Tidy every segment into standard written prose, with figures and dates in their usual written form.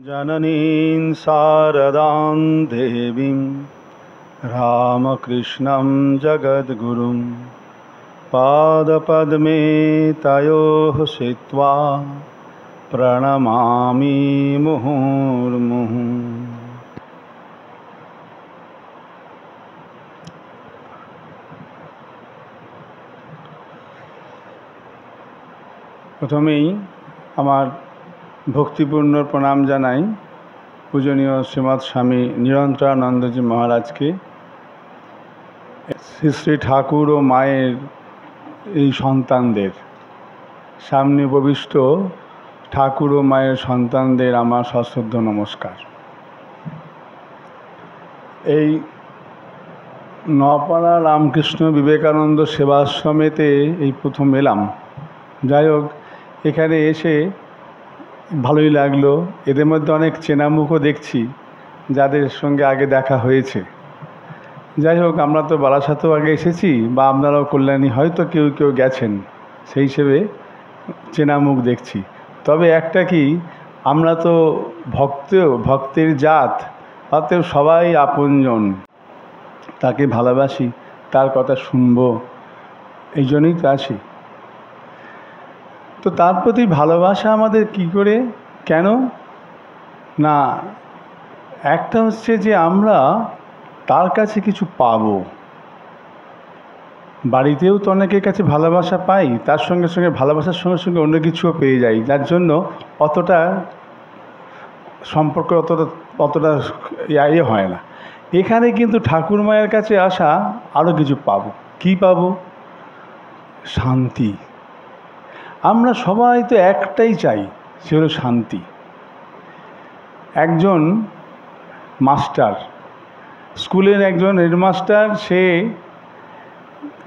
जननीं शारदां देवीं रामकृष्णं जगद्गुरुं पादपद्मे तयोः स्थित्वा प्रणमामि मुहुर्मुहुः। প্রথমেই আমার ভক্তিপূর্ণ প্রণাম জানাই পূজনীয় শ্রীমৎ স্বামী নিরন্তরানন্দজি মহারাজকে। শ্রী শ্রী ঠাকুর ও মায়ের এই সন্তানদের, সামনে উপবিষ্ট ঠাকুর ও মায়ের সন্তানদের আমার সশ্রদ্ধ নমস্কার। এই নপাড়া রামকৃষ্ণ বিবেকানন্দ সেবাশ্রমেতে এই প্রথম এলাম। যাই হোক, এখানে এসে ভালোই লাগলো। এদের মধ্যে অনেক চেনা মুখও দেখছি, যাদের সঙ্গে আগে দেখা হয়েছে। যাই হোক, আমরা তো বারাসাতেও আগে এসেছি, বা আপনারাও কল্যাণী হয়তো কেউ কেউ গেছেন, সেই হিসেবে চেনা মুখ দেখছি। তবে একটা কি, আমরা তো ভক্তের জাত, অতএব সবাই আপনজন, তাকে ভালোবাসি, তার কথা শুনবো, এই জন্যই তো আছি। তো তার প্রতি ভালোবাসা আমাদের কি করে, কেন না, একটা হচ্ছে যে আমরা তার কাছে কিছু পাবো। বাড়িতেও তো অনেকের কাছে ভালোবাসা পাই, তার সঙ্গে সঙ্গে ভালোবাসার সঙ্গে সঙ্গে অন্য কিছুও পেয়ে যাই, যার জন্য অতটা সম্পর্ক অতটা ইয়ে হয় না। এখানে কিন্তু ঠাকুর মায়ের কাছে আসা আরও কিছু পাবো। কি পাবো? শান্তি। আমরা সবাই তো একটাই চাই, সে হলো শান্তি। একজন মাস্টার, স্কুলের একজন হেডমাস্টার, সে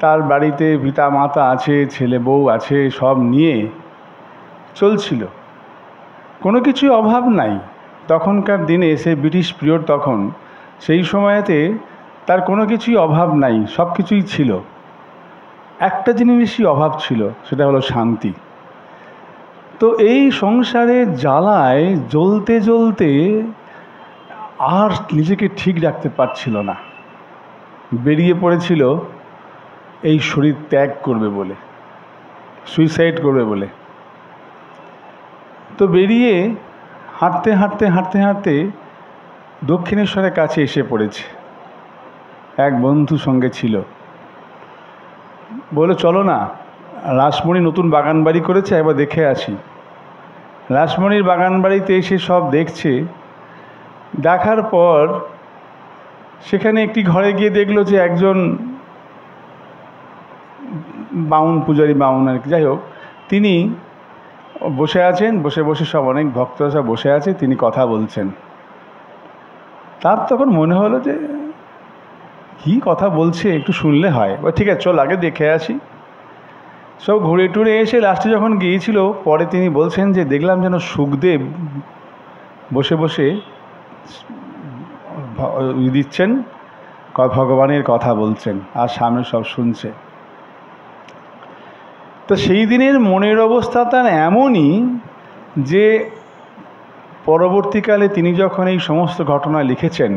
তার বাড়িতে পিতা মাতা আছে, ছেলে বউ আছে, সব নিয়ে চলছিল, কোনো কিছুই অভাব নাই। তখনকার দিনে, সে ব্রিটিশ পিরিয়ড, তখন সেই সময়েতে তার কোনো কিছুই অভাব নাই, সব কিছুই ছিল। একটা জিনিসই অভাব ছিল, সেটা হলো শান্তি। তো এই সংসারের জ্বালায় জ্বলতে জ্বলতে আর নিজেকে ঠিক রাখতে পারছিল না, বেরিয়ে পড়েছিল এই শরীর ত্যাগ করবে বলে, সুইসাইড করবে বলে। তো বেরিয়ে হাঁটতে হাঁটতে হাঁটতে হাঁটতে দক্ষিণেশ্বরের কাছে এসে পড়েছে। এক বন্ধু সঙ্গে ছিল, বলে চলো না, রাসমণি নতুন বাগান বাড়ি করেছে, একবার দেখে আসি। রাসমণির বাগান বাড়িতে এসে সব দেখছে। দেখার পর সেখানে একটি ঘরে গিয়ে দেখলো যে একজন বাউন, পূজারী বাউন আর কি, যাই হোক, তিনি বসে আছেন। বসে বসে সব অনেক ভক্তরা সব বসে আছে, তিনি কথা বলছেন। তার তখন মনে হলো যে কি কথা বলছে, একটু শুনলে হয়। ঠিক আছে, চল আগে দেখে আসি। সব ঘুরে টুরে এসে লাস্টে যখন গিয়েছিল, পরে তিনি বলছেন যে দেখলাম যেন সুখদেব বসে বসে দিচ্ছেন, ভগবানের কথা বলছেন, আর সামনে সব শুনছে। তো সেই দিনের মনের অবস্থা তার এমনই যে পরবর্তীকালে তিনি যখন এই সমস্ত ঘটনা লিখেছেন,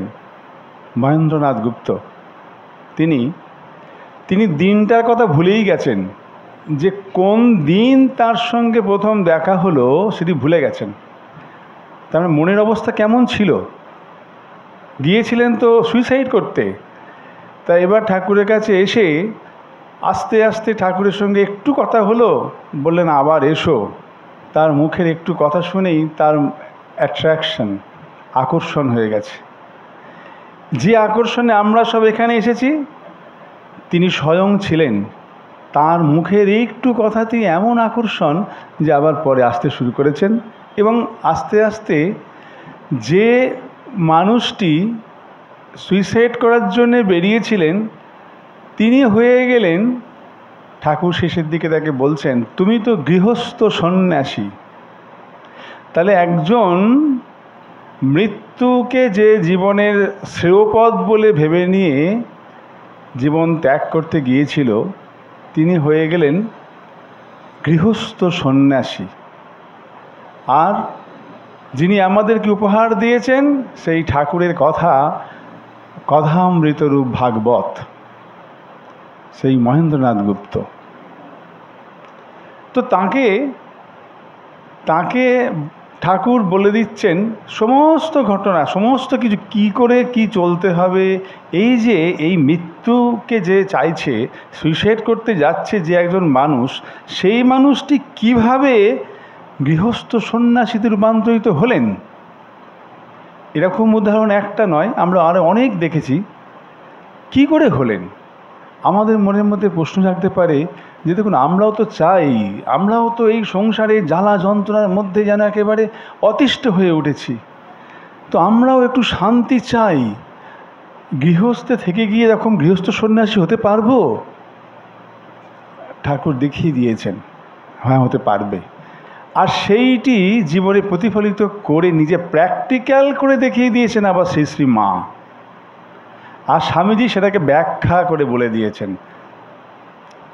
মহেন্দ্রনাথ গুপ্ত, তিনি দিনটার কথা ভুলেই গেছেন, যে কোন দিন তার সঙ্গে প্রথম দেখা হলো সেটি ভুলে গেছেন। তার মনের অবস্থা কেমন ছিল, গিয়েছিলেন তো সুইসাইড করতে। তাই এবার ঠাকুরের কাছে এসে আস্তে আস্তে ঠাকুরের সঙ্গে একটু কথা হলো, বললেন আবার এসো। তার মুখের একটু কথা শুনেই তার অ্যাট্রাকশন, আকর্ষণ হয়ে গেছে। যে আকর্ষণে আমরা সব এখানে এসেছি, তিনি স্বয়ং ছিলেন। তার মুখের একটু কথাতেই এমন আকর্ষণ যে আবার পরে আসতে শুরু করেছেন। এবং আস্তে আস্তে যে মানুষটি সুইসাইড করার জন্যে বেরিয়েছিলেন, তিনি হয়ে গেলেন, ঠাকুর শেষের দিকে তাকে বলছেন, তুমি তো গৃহস্থ সন্ন্যাসী। তাহলে একজন মৃত্যুকে যে জীবনের শ্রেয়পদ বলে ভেবে নিয়ে জীবন ত্যাগ করতে গিয়েছিল, তিনি হয়ে গেলেন গৃহস্থ সন্ন্যাসী। আর যিনি আমাদেরকে উপহার দিয়েছেন সেই ঠাকুরের কথা কথামৃতরূপ ভাগবত, সেই মহেন্দ্রনাথ গুপ্ত। তো তাকে ঠাকুর বলে দিচ্ছেন সমস্ত ঘটনা, সমস্ত কিছু, কি করে কি চলতে হবে। এই যে এই মৃত্যুকে যে চাইছে, সুইসাইড করতে যাচ্ছে যে একজন মানুষ, সেই মানুষটি কিভাবে গৃহস্থ সন্ন্যাসীতে রূপান্তরিত হলেন। এরকম উদাহরণ একটা নয়, আমরা আরও অনেক দেখেছি। কি করে হলেন? আমাদের মনের মধ্যে প্রশ্ন জাগতে পারে যে দেখুন, আমরাও তো চাই, আমরাও তো এই সংসারে জ্বালা যন্ত্রণার মধ্যে যেন একেবারে অতিষ্ঠ হয়ে উঠেছি, তো আমরাও একটু শান্তি চাই। গৃহস্থে থেকে গিয়ে এরকম গৃহস্থ সন্ন্যাসী হতে পারবো? ঠাকুর দেখিয়ে দিয়েছেন হ্যাঁ, হতে পারবে। আর সেইটি জীবনে প্রতিফলিত করে নিজে প্র্যাকটিক্যাল করে দেখিয়ে দিয়েছেন আবার শ্রী শ্রী মা। আর স্বামীজি সেটাকে ব্যাখ্যা করে বলে দিয়েছেন।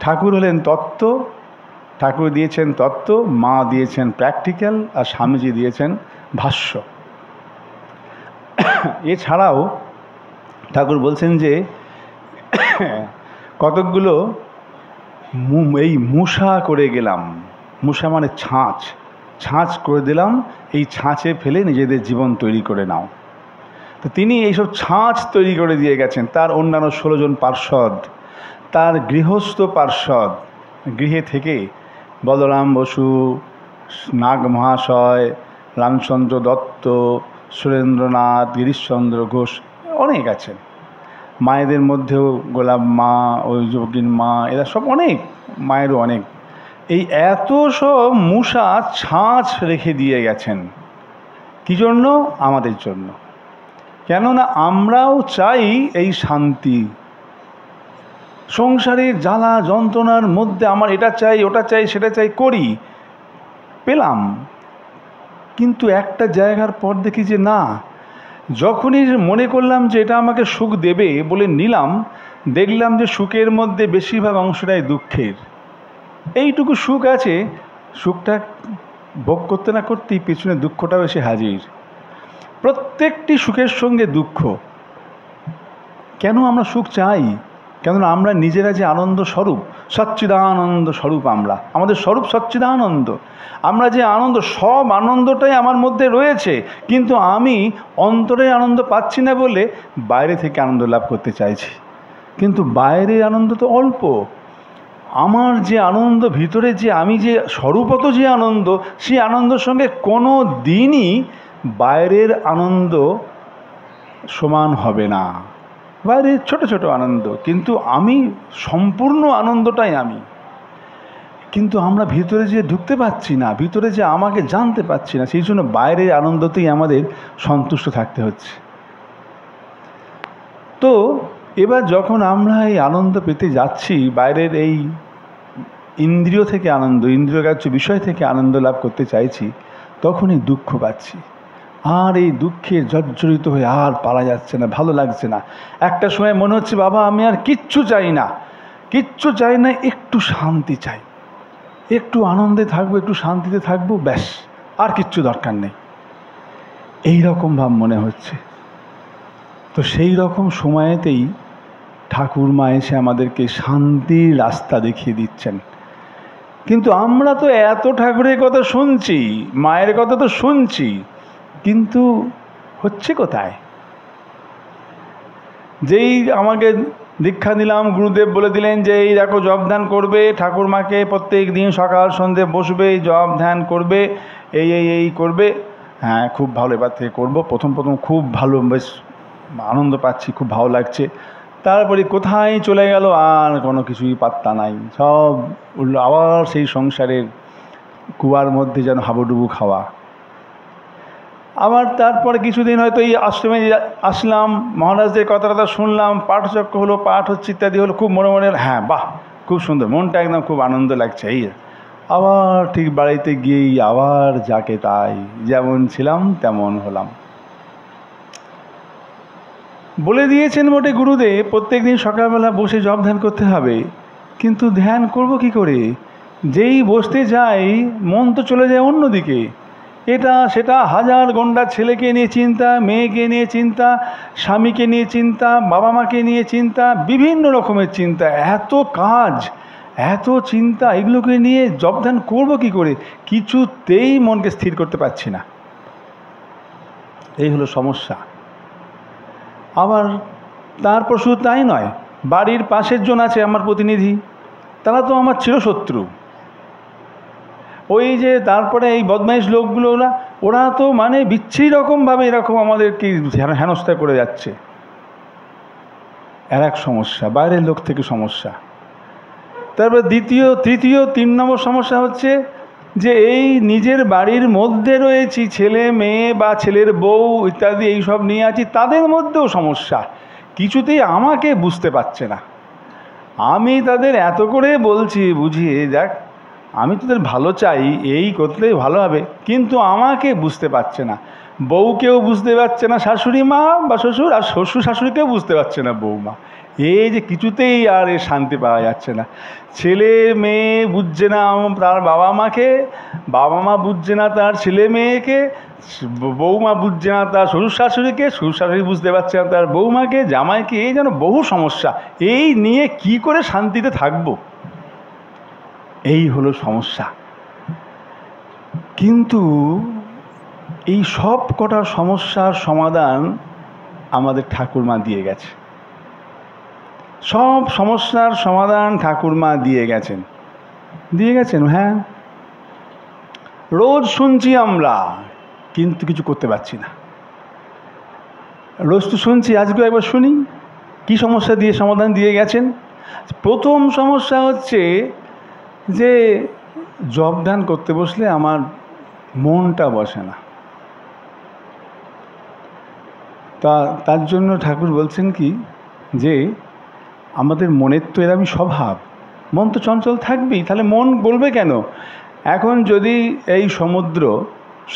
ঠাকুর হলেন তত্ত্ব, ঠাকুর দিয়েছেন তত্ত্ব, মা দিয়েছেন প্র্যাকটিক্যাল, আর স্বামীজি দিয়েছেন ভাষ্য। এছাড়াও ঠাকুর বলছেন যে কতকগুলো এই মুসা করে গেলাম, মুসা মানে ছাঁচ করে দিলাম, এই ছাঁচে ফেলে নিজেদের জীবন তৈরি করে নাও। তো তিনি এইসব ছাঁচ তৈরি করে দিয়ে গেছেন। তার অন্যান্য 16 জন পার্ষদ, তার গৃহস্থ পার্ষদ, গৃহে থেকে বলরাম বসু, নাগ মহাশয়, রামচন্দ্র দত্ত, সুরেন্দ্রনাথ, গিরিশচন্দ্র ঘোষ, অনেক আছেন। মায়েদের মধ্যেও গোলাপ মা, ওই যোগিন মা, এরা সব অনেক, মায়েরও অনেক। এই এত সব মুসা ছাঁচ রেখে দিয়ে গেছেন। কী জন্য? আমাদের জন্য। কেননা আমরাও চাই এই শান্তি। সংসারের জ্বালা যন্ত্রণার মধ্যে আমার এটা চাই, ওটা চাই, সেটা চাই, করি, পেলাম, কিন্তু একটা জায়গার পর দেখি যে না, যখনই মনে করলাম যে এটা আমাকে সুখ দেবে বলে নিলাম, দেখলাম যে সুখের মধ্যে বেশিরভাগ অংশটাই দুঃখের। এইটুকু সুখ আছে, সুখটা ভোগ করতে না করতেই পেছনে দুঃখটাও এসে হাজির। প্রত্যেকটি সুখের সঙ্গে দুঃখ। কেন আমরা সুখ চাই? কেননা আমরা নিজেরা যে আনন্দ স্বরূপ, সচ্চিদানন্দ স্বরূপ, আমাদের স্বরূপ সচ্চিদানন্দ। আমরা যে আনন্দ, সব আনন্দটাই আমার মধ্যে রয়েছে, কিন্তু আমি অন্তরে আনন্দ পাচ্ছি না বলে বাইরে থেকে আনন্দ লাভ করতে চাইছি। কিন্তু বাইরের আনন্দ তো অল্প। আমার যে আনন্দ ভিতরে, যে আমি যে স্বরূপত যে আনন্দ, সেই আনন্দের সঙ্গে কোনো দিনই বাইরের আনন্দ সমান হবে না। বাইরের ছোট ছোট আনন্দ, কিন্তু আমি সম্পূর্ণ আনন্দটাই আমি। কিন্তু আমরা ভিতরে যে ঢুকতে পারছি না, ভিতরে যে আমাকে জানতে পারছি না, সেই জন্য বাইরের আনন্দতেই আমাদের সন্তুষ্ট থাকতে হচ্ছে। তো এবার যখন আমরা এই আনন্দ পেতে যাচ্ছি, বাইরের এই ইন্দ্রিয় থেকে আনন্দ, ইন্দ্রিয়গ্রাহ্য বিষয় থেকে আনন্দ লাভ করতে চাইছি, তখনই দুঃখ পাচ্ছি। আর এই দুঃখে জর্জরিত হয়ে আর পারা যাচ্ছে না, ভালো লাগছে না। একটা সময় মনে হচ্ছে বাবা আমি আর কিচ্ছু চাই না, কিচ্ছু চাই না, একটু শান্তি চাই, একটু আনন্দে থাকবো, একটু শান্তিতে থাকবো, ব্যাস, আর কিচ্ছু দরকার নেই, এই রকম ভাব মনে হচ্ছে। তো সেই রকম সময়েতেই ঠাকুর মা এসে আমাদেরকে শান্তির রাস্তা দেখিয়ে দিচ্ছেন। কিন্তু আমরা তো এত ঠাকুরের কথা শুনছি, মায়ের কথা তো শুনছি, কিন্তু হচ্ছে কোথায়? যেই আমাকে দীক্ষা নিলাম, গুরুদেব বলে দিলেন যে এই দেখো জপ ধ্যান করবে, ঠাকুর মাকে প্রত্যেক দিন সকাল সন্ধ্যে বসবে, জপ ধ্যান করবে, এই এই এই করবে। হ্যাঁ, খুব ভালো, এবার থেকে করবো। প্রথম খুব ভালো, বেশ আনন্দ পাচ্ছি, খুব ভালো লাগছে। তারপরে কোথায় চলে গেল, আর কোনো কিছুই পাত্তা নাই, সব উঠল আবার সেই সংসারের কুয়ার মধ্যে যেন হাবুডুবু খাওয়া। আবার তারপরে কিছুদিন হয়তো এই আশ্রমে আসলাম, মহারাজদের কথা শুনলাম, পাঠচক্র হলো, পাঠ হচ্ছে, ইত্যাদি হলো, খুব মনে মনে হ্যাঁ বাহ খুব সুন্দর, মনটা একদম খুব আনন্দ লাগছে। এই আবার ঠিক বাড়িতে গিয়েই আবার যাকে তাই, যেমন ছিলাম তেমন হলাম। বলে দিয়েছেন বটে গুরুদেব প্রত্যেক দিন সকালবেলা বসে জপ ধ্যান করতে হবে, কিন্তু ধ্যান করব কি করে? যেই বসতে যাই মন তো চলে যায় অন্যদিকে। এটা সেটা, হাজার গন্ডা, ছেলেকে নিয়ে চিন্তা, মেয়েকে নিয়ে চিন্তা, স্বামীকে নিয়ে চিন্তা, বাবা মাকে নিয়ে চিন্তা, বিভিন্ন রকমের চিন্তা, এত কাজ, এত চিন্তা, এগুলোকে নিয়ে জবধান করবো কী করে? কিছুতেই মনকে স্থির করতে পারছি না। এই হলো সমস্যা। আবার তারপর শুধু তাই নয়, বাড়ির পাশের জন আছে আমার প্রতিনিধি, তারা তো আমার চিরশত্রু। ওই যে তারপরে এই বদমাইশ লোকগুলো, ওরা তো মানে বিচ্ছিরি রকমভাবে এরকম আমাদেরকে হেনস্থা করে যাচ্ছে। আর এক সমস্যা, বাইরের লোক থেকে সমস্যা। তারপর দ্বিতীয়, তৃতীয়, 3 নম্বর সমস্যা হচ্ছে যে এই নিজের বাড়ির মধ্যে রয়েছি, ছেলে মেয়ে বা ছেলের বউ ইত্যাদি এইসব নিয়ে আছি, তাদের মধ্যেও সমস্যা। কিছুতেই আমাকে বুঝতে পারছে না। আমি তাদের এত করে বলছি, বুঝিয়ে দেখ আমি তোদের ভালো চাই, এই করলেই ভালো হবে, কিন্তু আমাকে বুঝতে পারছে না। বউকেও বুঝতে পারছে না শাশুড়ি মা বা শ্বশুর, আর শ্বশুর শাশুড়িকেও বুঝতে পারছে না বৌমা। এই যে কিছুতেই আর এর শান্তি পাওয়া যাচ্ছে না। ছেলে মেয়ে বুঝছে না তার বাবা মাকে, বাবা মা বুঝছে না তার ছেলে মেয়েকে, বৌমা বুঝছে না তার শ্বশুর শাশুড়িকে, শ্বশুর শাশুড়ি বুঝতে পারছে না তার বৌমাকে, জামাইকে। এই যেন বহু সমস্যা, এই নিয়ে কি করে শান্তিতে থাকবো, এই হলো সমস্যা। কিন্তু এই সব কটা সমস্যার সমাধান আমাদের ঠাকুরমা দিয়ে গেছে। সব সমস্যার সমাধান ঠাকুরমা দিয়ে গেছেন, হ্যাঁ। রোজ শুনছি আমরা, কিন্তু কিছু করতে পারছি না। রোজ তো শুনছি, আজকেও একবার শুনি কি সমস্যা দিয়ে সমাধান দিয়ে গেছেন। প্রথম সমস্যা হচ্ছে যে জবদান করতে বসলে আমার মনটা বসে না। তার জন্য ঠাকুর বলছেন কি, যে আমাদের মনের তো এরকমই স্বভাব, মন তো চঞ্চল থাকবেই, তাহলে মন বলবে কেন? এখন যদি এই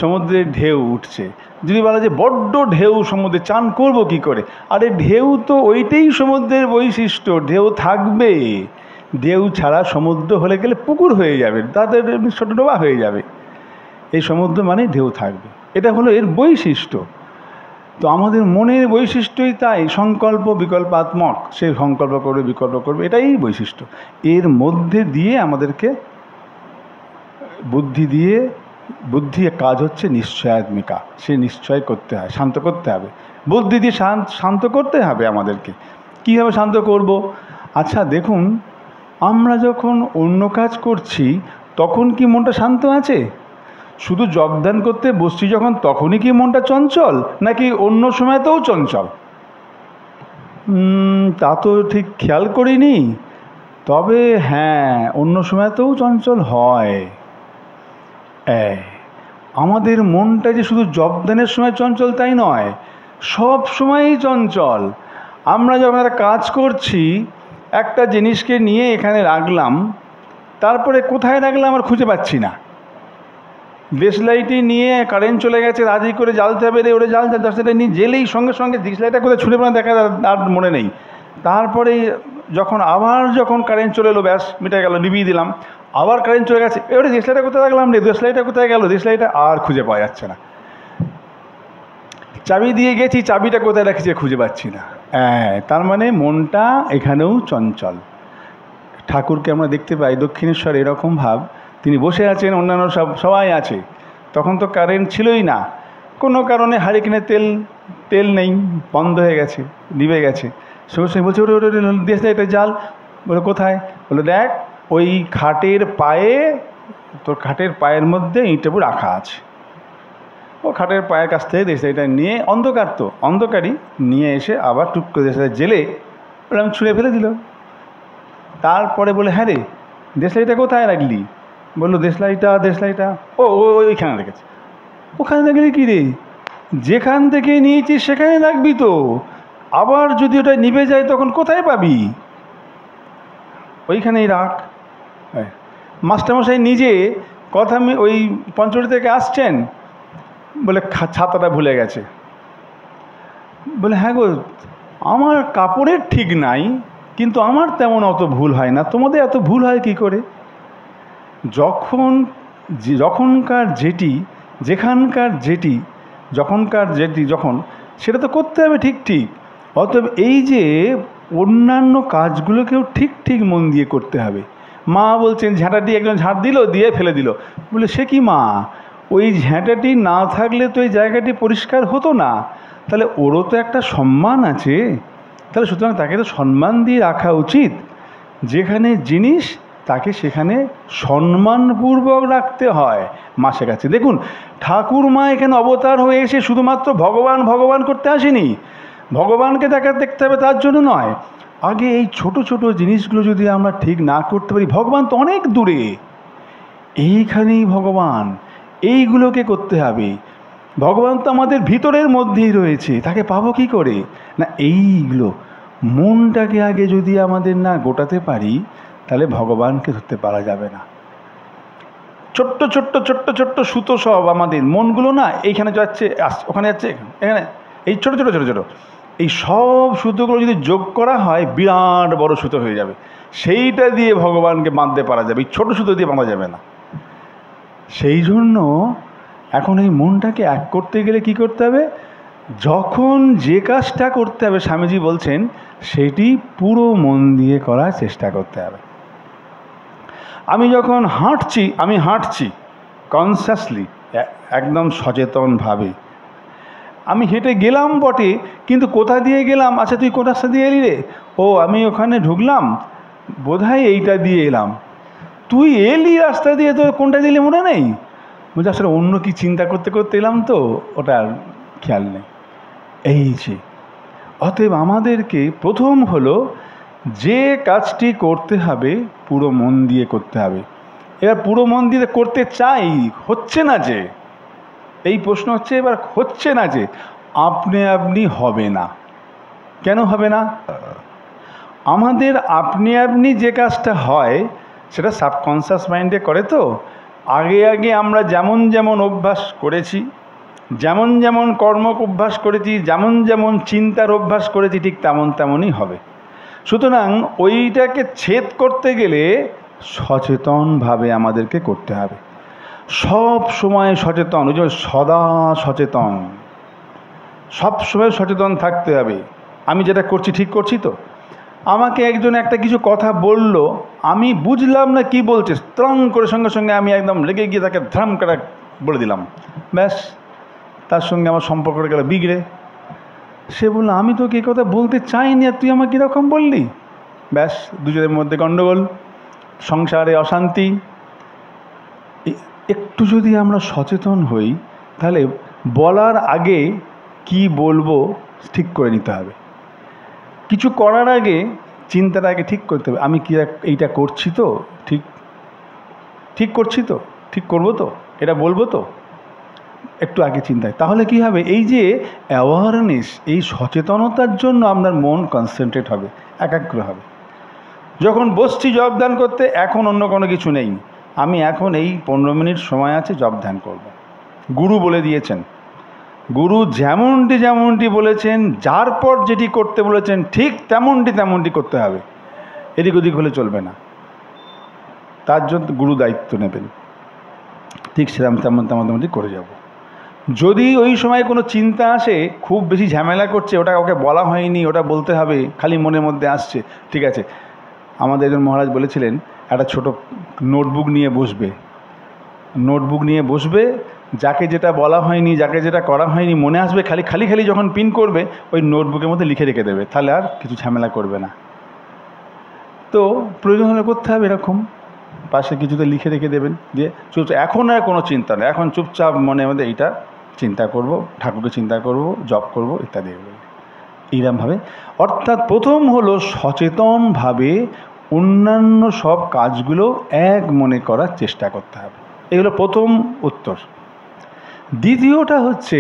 সমুদ্রের ঢেউ উঠছে, যদি বলা যে বড্ড ঢেউ সমুদ্রে, চান করবো কি করে? আরে ঢেউ তো ওইটাই সমুদ্রের বৈশিষ্ট্য, ঢেউ থাকবে। ঢেউ ছাড়া সমুদ্র হলে গেলে পুকুর হয়ে যাবে, তাদের ছোটো ডোবা হয়ে যাবে। এই সমুদ্র মানে ঢেউ থাকবে, এটা হলো এর বৈশিষ্ট্য। তো আমাদের মনের বৈশিষ্ট্যই তাই, সংকল্প বিকল্পাত্মক। সে সংকল্প করবে, বিকল্প করবে, এটাই বৈশিষ্ট্য। এর মধ্যে দিয়ে আমাদেরকে বুদ্ধি কাজ হচ্ছে নিশ্চয়াত্মিকা, সে নিশ্চয় করতে হয়, শান্ত করতে হবে। বুদ্ধি দিয়ে শান্ত করতে হবে আমাদেরকে। কীভাবে শান্ত করব? আচ্ছা দেখুন, আমরা যখন অন্য কাজ করছি তখন কি মনটা শান্ত আছে? শুধু জবদান করতে বসছি যখন, তখনই কি মনটা চঞ্চল, নাকি অন্য সময়তেও চঞ্চল? তা তো ঠিক খেয়াল করিনি, তবে হ্যাঁ, অন্য সময়তেও চঞ্চল হয়। আমাদের মনটা যে শুধু জবদানের সময় চঞ্চল তাই নয়, সব সময়ই চঞ্চল। আমরা যখন একটা কাজ করছি, একটা জিনিসকে নিয়ে এখানে রাখলাম, তারপরে কোথায় রাখলাম আর খুঁজে পাচ্ছি না। দেশলাইটি নিয়ে কারেন্ট চলে গেছে, রাজি করে জ্বালতে হবে, ওরে জ্বালতে নিয়ে জেলেই সঙ্গে সঙ্গে দেশলাইটা কোথায় ছুঁড়ে পড়ে দেখা আর মনে নেই। তারপরে যখন কারেন্ট চলে এলো, ব্যাস মিটে গেল, নিভিয়ে দিলাম। আবার কারেন্ট চলে গেছে, এবারে দেশলাইটা কোথায় রাখলাম রে, দেশলাইটা কোথায় গেল, দেশলাইটা আর খুঁজে পাওয়া যাচ্ছে না। চাবি দিয়ে গেছি, চাবিটা কোথায় রাখছি খুঁজে পাচ্ছি না। তার মানে মনটা এখানেও চঞ্চল। ঠাকুরকে আমরা দেখতে পাই দক্ষিণেশ্বর এরকম ভাব, তিনি বসে আছেন, অন্যান্য সবাই আছে। তখন তো কারেন্ট ছিলই না, কোনো কারণে হারিকেনে তেল নেই, বন্ধ হয়ে গেছে, নিভে গেছে। সে বলছে, ওরে দেশলাইটা জাল। বলে কোথায়? বলে দেখ, ওই খাটের পায়ের মধ্যে ইঁটবু রাখা আছে। ও খাটের পায়ের কাছ থেকে দেশলাইটা নিয়ে, অন্ধকারই নিয়ে এসে আবার টুক করে দেশলাইটা জেলে ওরকম ছুঁড়ে ফেলে দিল। তারপরে বলে, হ্যাঁ রে, দেশলাইটা কোথায় রাখলি? বললো দেশলাইটা ওইখানে রেখেছে। ওখানে রাখলি কি রে? যেখান থেকে নিয়েছিস সেখানে রাখবি তো, আবার যদি ওটা নিভে যায় তখন কোথায় পাবি? ওইখানেই রাখ। মাস্টারমশাই নিজে কথা ওই পঞ্চবটি থেকে আসছেন, বলে ছাতাটা ভুলে গেছে। বলে হ্যাঁ গো, আমার কাপড়ের ঠিক নাই, কিন্তু আমার তেমন অত ভুল হয় না, তোমাদের এত ভুল হয় কি করে? যখনকার যেটি যেখানকার যেটি যখনকার যেটি যখন সেটা তো করতে হবে ঠিক ঠিক। অতএব এই যে অন্যান্য কাজগুলোকেও ঠিক ঠিক মন দিয়ে করতে হবে। মা বলছেন ঝাঁটাটি একজন ঝাঁট দিল দিয়ে ফেলে দিল, বলে সে কি মা, ওই ঝাঁটাটি না থাকলে তো এই জায়গাটি পরিষ্কার হতো না, তাহলে ওরও তো একটা সম্মান আছে, তাহলে সুতরাং তাকে তো সম্মান দিয়ে রাখা উচিত। যেখানে জিনিস তাকে সেখানে সম্মানপূর্বক রাখতে হয়। মা শেখাচ্ছে। দেখুন ঠাকুর মা এখানে অবতার হয়ে এসে শুধুমাত্র ভগবান ভগবান করতে আসেনি, ভগবানকে দেখতে হবে তার জন্য নয়। আগে এই ছোট ছোট জিনিসগুলো যদি আমরা ঠিক না করতে পারি, ভগবান তো অনেক দূরে, এইখানেই ভগবান, এইগুলোকে করতে হবে। ভগবান তো আমাদের ভিতরের মধ্যেই রয়েছে, তাকে পাবো কি করে না, এইগুলো মনটাকে আগে যদি আমাদের না গোটাতে পারি তাহলে ভগবানকে ধরতে পারা যাবে না। ছোট্ট ছোট্ট ছোট্ট ছোট্ট সুতো সব আমাদের মনগুলো না, এইখানে যাচ্ছে ওখানে যাচ্ছে এখানে, এই ছোটো ছোটো ছোটো ছোটো এই সব সুতোগুলো যদি যোগ করা হয় বিরাট বড় সুতো হয়ে যাবে, সেইটা দিয়ে ভগবানকে বাঁধতে পারা যাবে, এই ছোটো সুতো দিয়ে বাঁধা যাবে না। সেই জন্য এখন এই মনটাকে এক করতে গেলে কি করতে হবে, যখন যে কাজটা করতে হবে স্বামীজি বলছেন সেটি পুরো মন দিয়ে করার চেষ্টা করতে হবে। আমি যখন আমি হাঁটছি কনসাসলি, একদম সচেতনভাবে আমি হেঁটে গেলাম বটে, কিন্তু কোথা দিয়ে গেলাম, আচ্ছা তুই কোন রাস্তা দিয়ে এলি রে, ও আমি ওখানে ঢুকলাম, বোধহয় এইটা দিয়ে এলাম, তুই এলি রাস্তা দিয়ে, তো কোনটা দিলে মনে নেই, বলছে আসলে অন্য কি চিন্তা করতে করতে এলাম তো ওটার খেয়াল নেই। এই যে অতএব আমাদেরকে প্রথম হলো যে কাজটি করতে হবে পুরো মন দিয়ে করতে হবে। এবার পুরো মন দিয়ে করতে চাই, হচ্ছে না যে, এই প্রশ্ন হচ্ছে এবার হচ্ছে না যে, আপনি হবে না। কেন হবে না? আমাদের আপনি যে কাজটা হয় সেটা সাবকনসিয়াস মাইন্ডে করে। তো আগে আমরা যেমন যেমন অভ্যাস করেছি, যেমন যেমন কর্ম অভ্যাস করেছি, যেমন যেমন চিন্তার অভ্যাস করেছি, ঠিক তেমনই হবে। সুতরাং ওইটাকে ছেদ করতে গেলে সচেতনভাবে আমাদেরকে করতে হবে, সব সময় সচেতন, ওই যে সদা সচেতন, সব সময় সচেতন থাকতে হবে। আমি যেটা করছি ঠিক করছি তো, আমাকে একজন একটা কিছু কথা বলল, আমি বুঝলাম না কি বলছে, স্ট্রং করে সঙ্গে সঙ্গে আমি একদম রেগে গিয়ে তাকে ধ্রাম করে বলে দিলাম, ব্যাস তার সঙ্গে আমার সম্পর্ক গেল বিগড়ে। সে বলল আমি তো কি কথা বলতে চাইনি আর তুই আমাকে কীরকম বললি, ব্যাস দুজনের মধ্যে গণ্ডগোল, সংসারে অশান্তি। একটু যদি আমরা সচেতন হই তাহলে বলার আগে কি বলবো ঠিক করে নিতে হবে, কিছু করার আগে চিন্তাটা আগে ঠিক করতে হবে, আমি কি এইটা করছি তো ঠিক করছি তো, ঠিক করবো তো, এটা বলবো তো, একটু আগে চিন্তায়, তাহলে কি হবে, এই যে অ্যাওয়ারনেস, এই সচেতনতার জন্য আপনার মন কনসেন্ট্রেট হবে, একাগ্র হবে। যখন বসছি জপ ধ্যান করতে, এখন অন্য কোনো কিছু নেই, আমি এখন এই 15 মিনিট সময় আছে জপ ধ্যান করব। গুরু বলে দিয়েছেন, গুরু যেমনটি বলেছেন, যার পর যেটি করতে বলেছেন ঠিক তেমনটি করতে হবে, এদিক ওদিক হলে চলবে না, তার জন্য গুরু দায়িত্ব নেবেন, ঠিক সেরকম তেমনটি করে যাব। যদি ওই সময় কোনো চিন্তা আসে, খুব বেশি ঝামেলা করছে, ওটা ওকে বলা হয়নি, ওটা বলতে হবে, খালি মনের মধ্যে আসছে, ঠিক আছে, আমাদের একজন মহারাজ বলেছিলেন একটা ছোট নোটবুক নিয়ে বসবে, যাকে যেটা বলা হয়নি, যাকে যেটা করা হয়নি মনে আসবে, খালি যখন পিন করবে ওই নোটবুকের মধ্যে লিখে রেখে দেবে, তাহলে আর কিছু ঝামেলা করবে না। তো প্রয়োজন হলে করতে হবে এরকম, পাশে কিছুতে লিখে রেখে দেবেন, দিয়ে চুপচাপ, এখন আর কোনো চিন্তা নেই, এখন চুপচাপ মনের মধ্যে এইটা চিন্তা করব, ঠাকুরকে চিন্তা করব, জপ করব ইত্যাদি, এইরকমভাবে। অর্থাৎ প্রথম হলো সচেতনভাবে অন্যান্য সব কাজগুলো এক মনে করার চেষ্টা করতে হবে, এই হলো প্রথম উত্তর। দ্বিতীয়টা হচ্ছে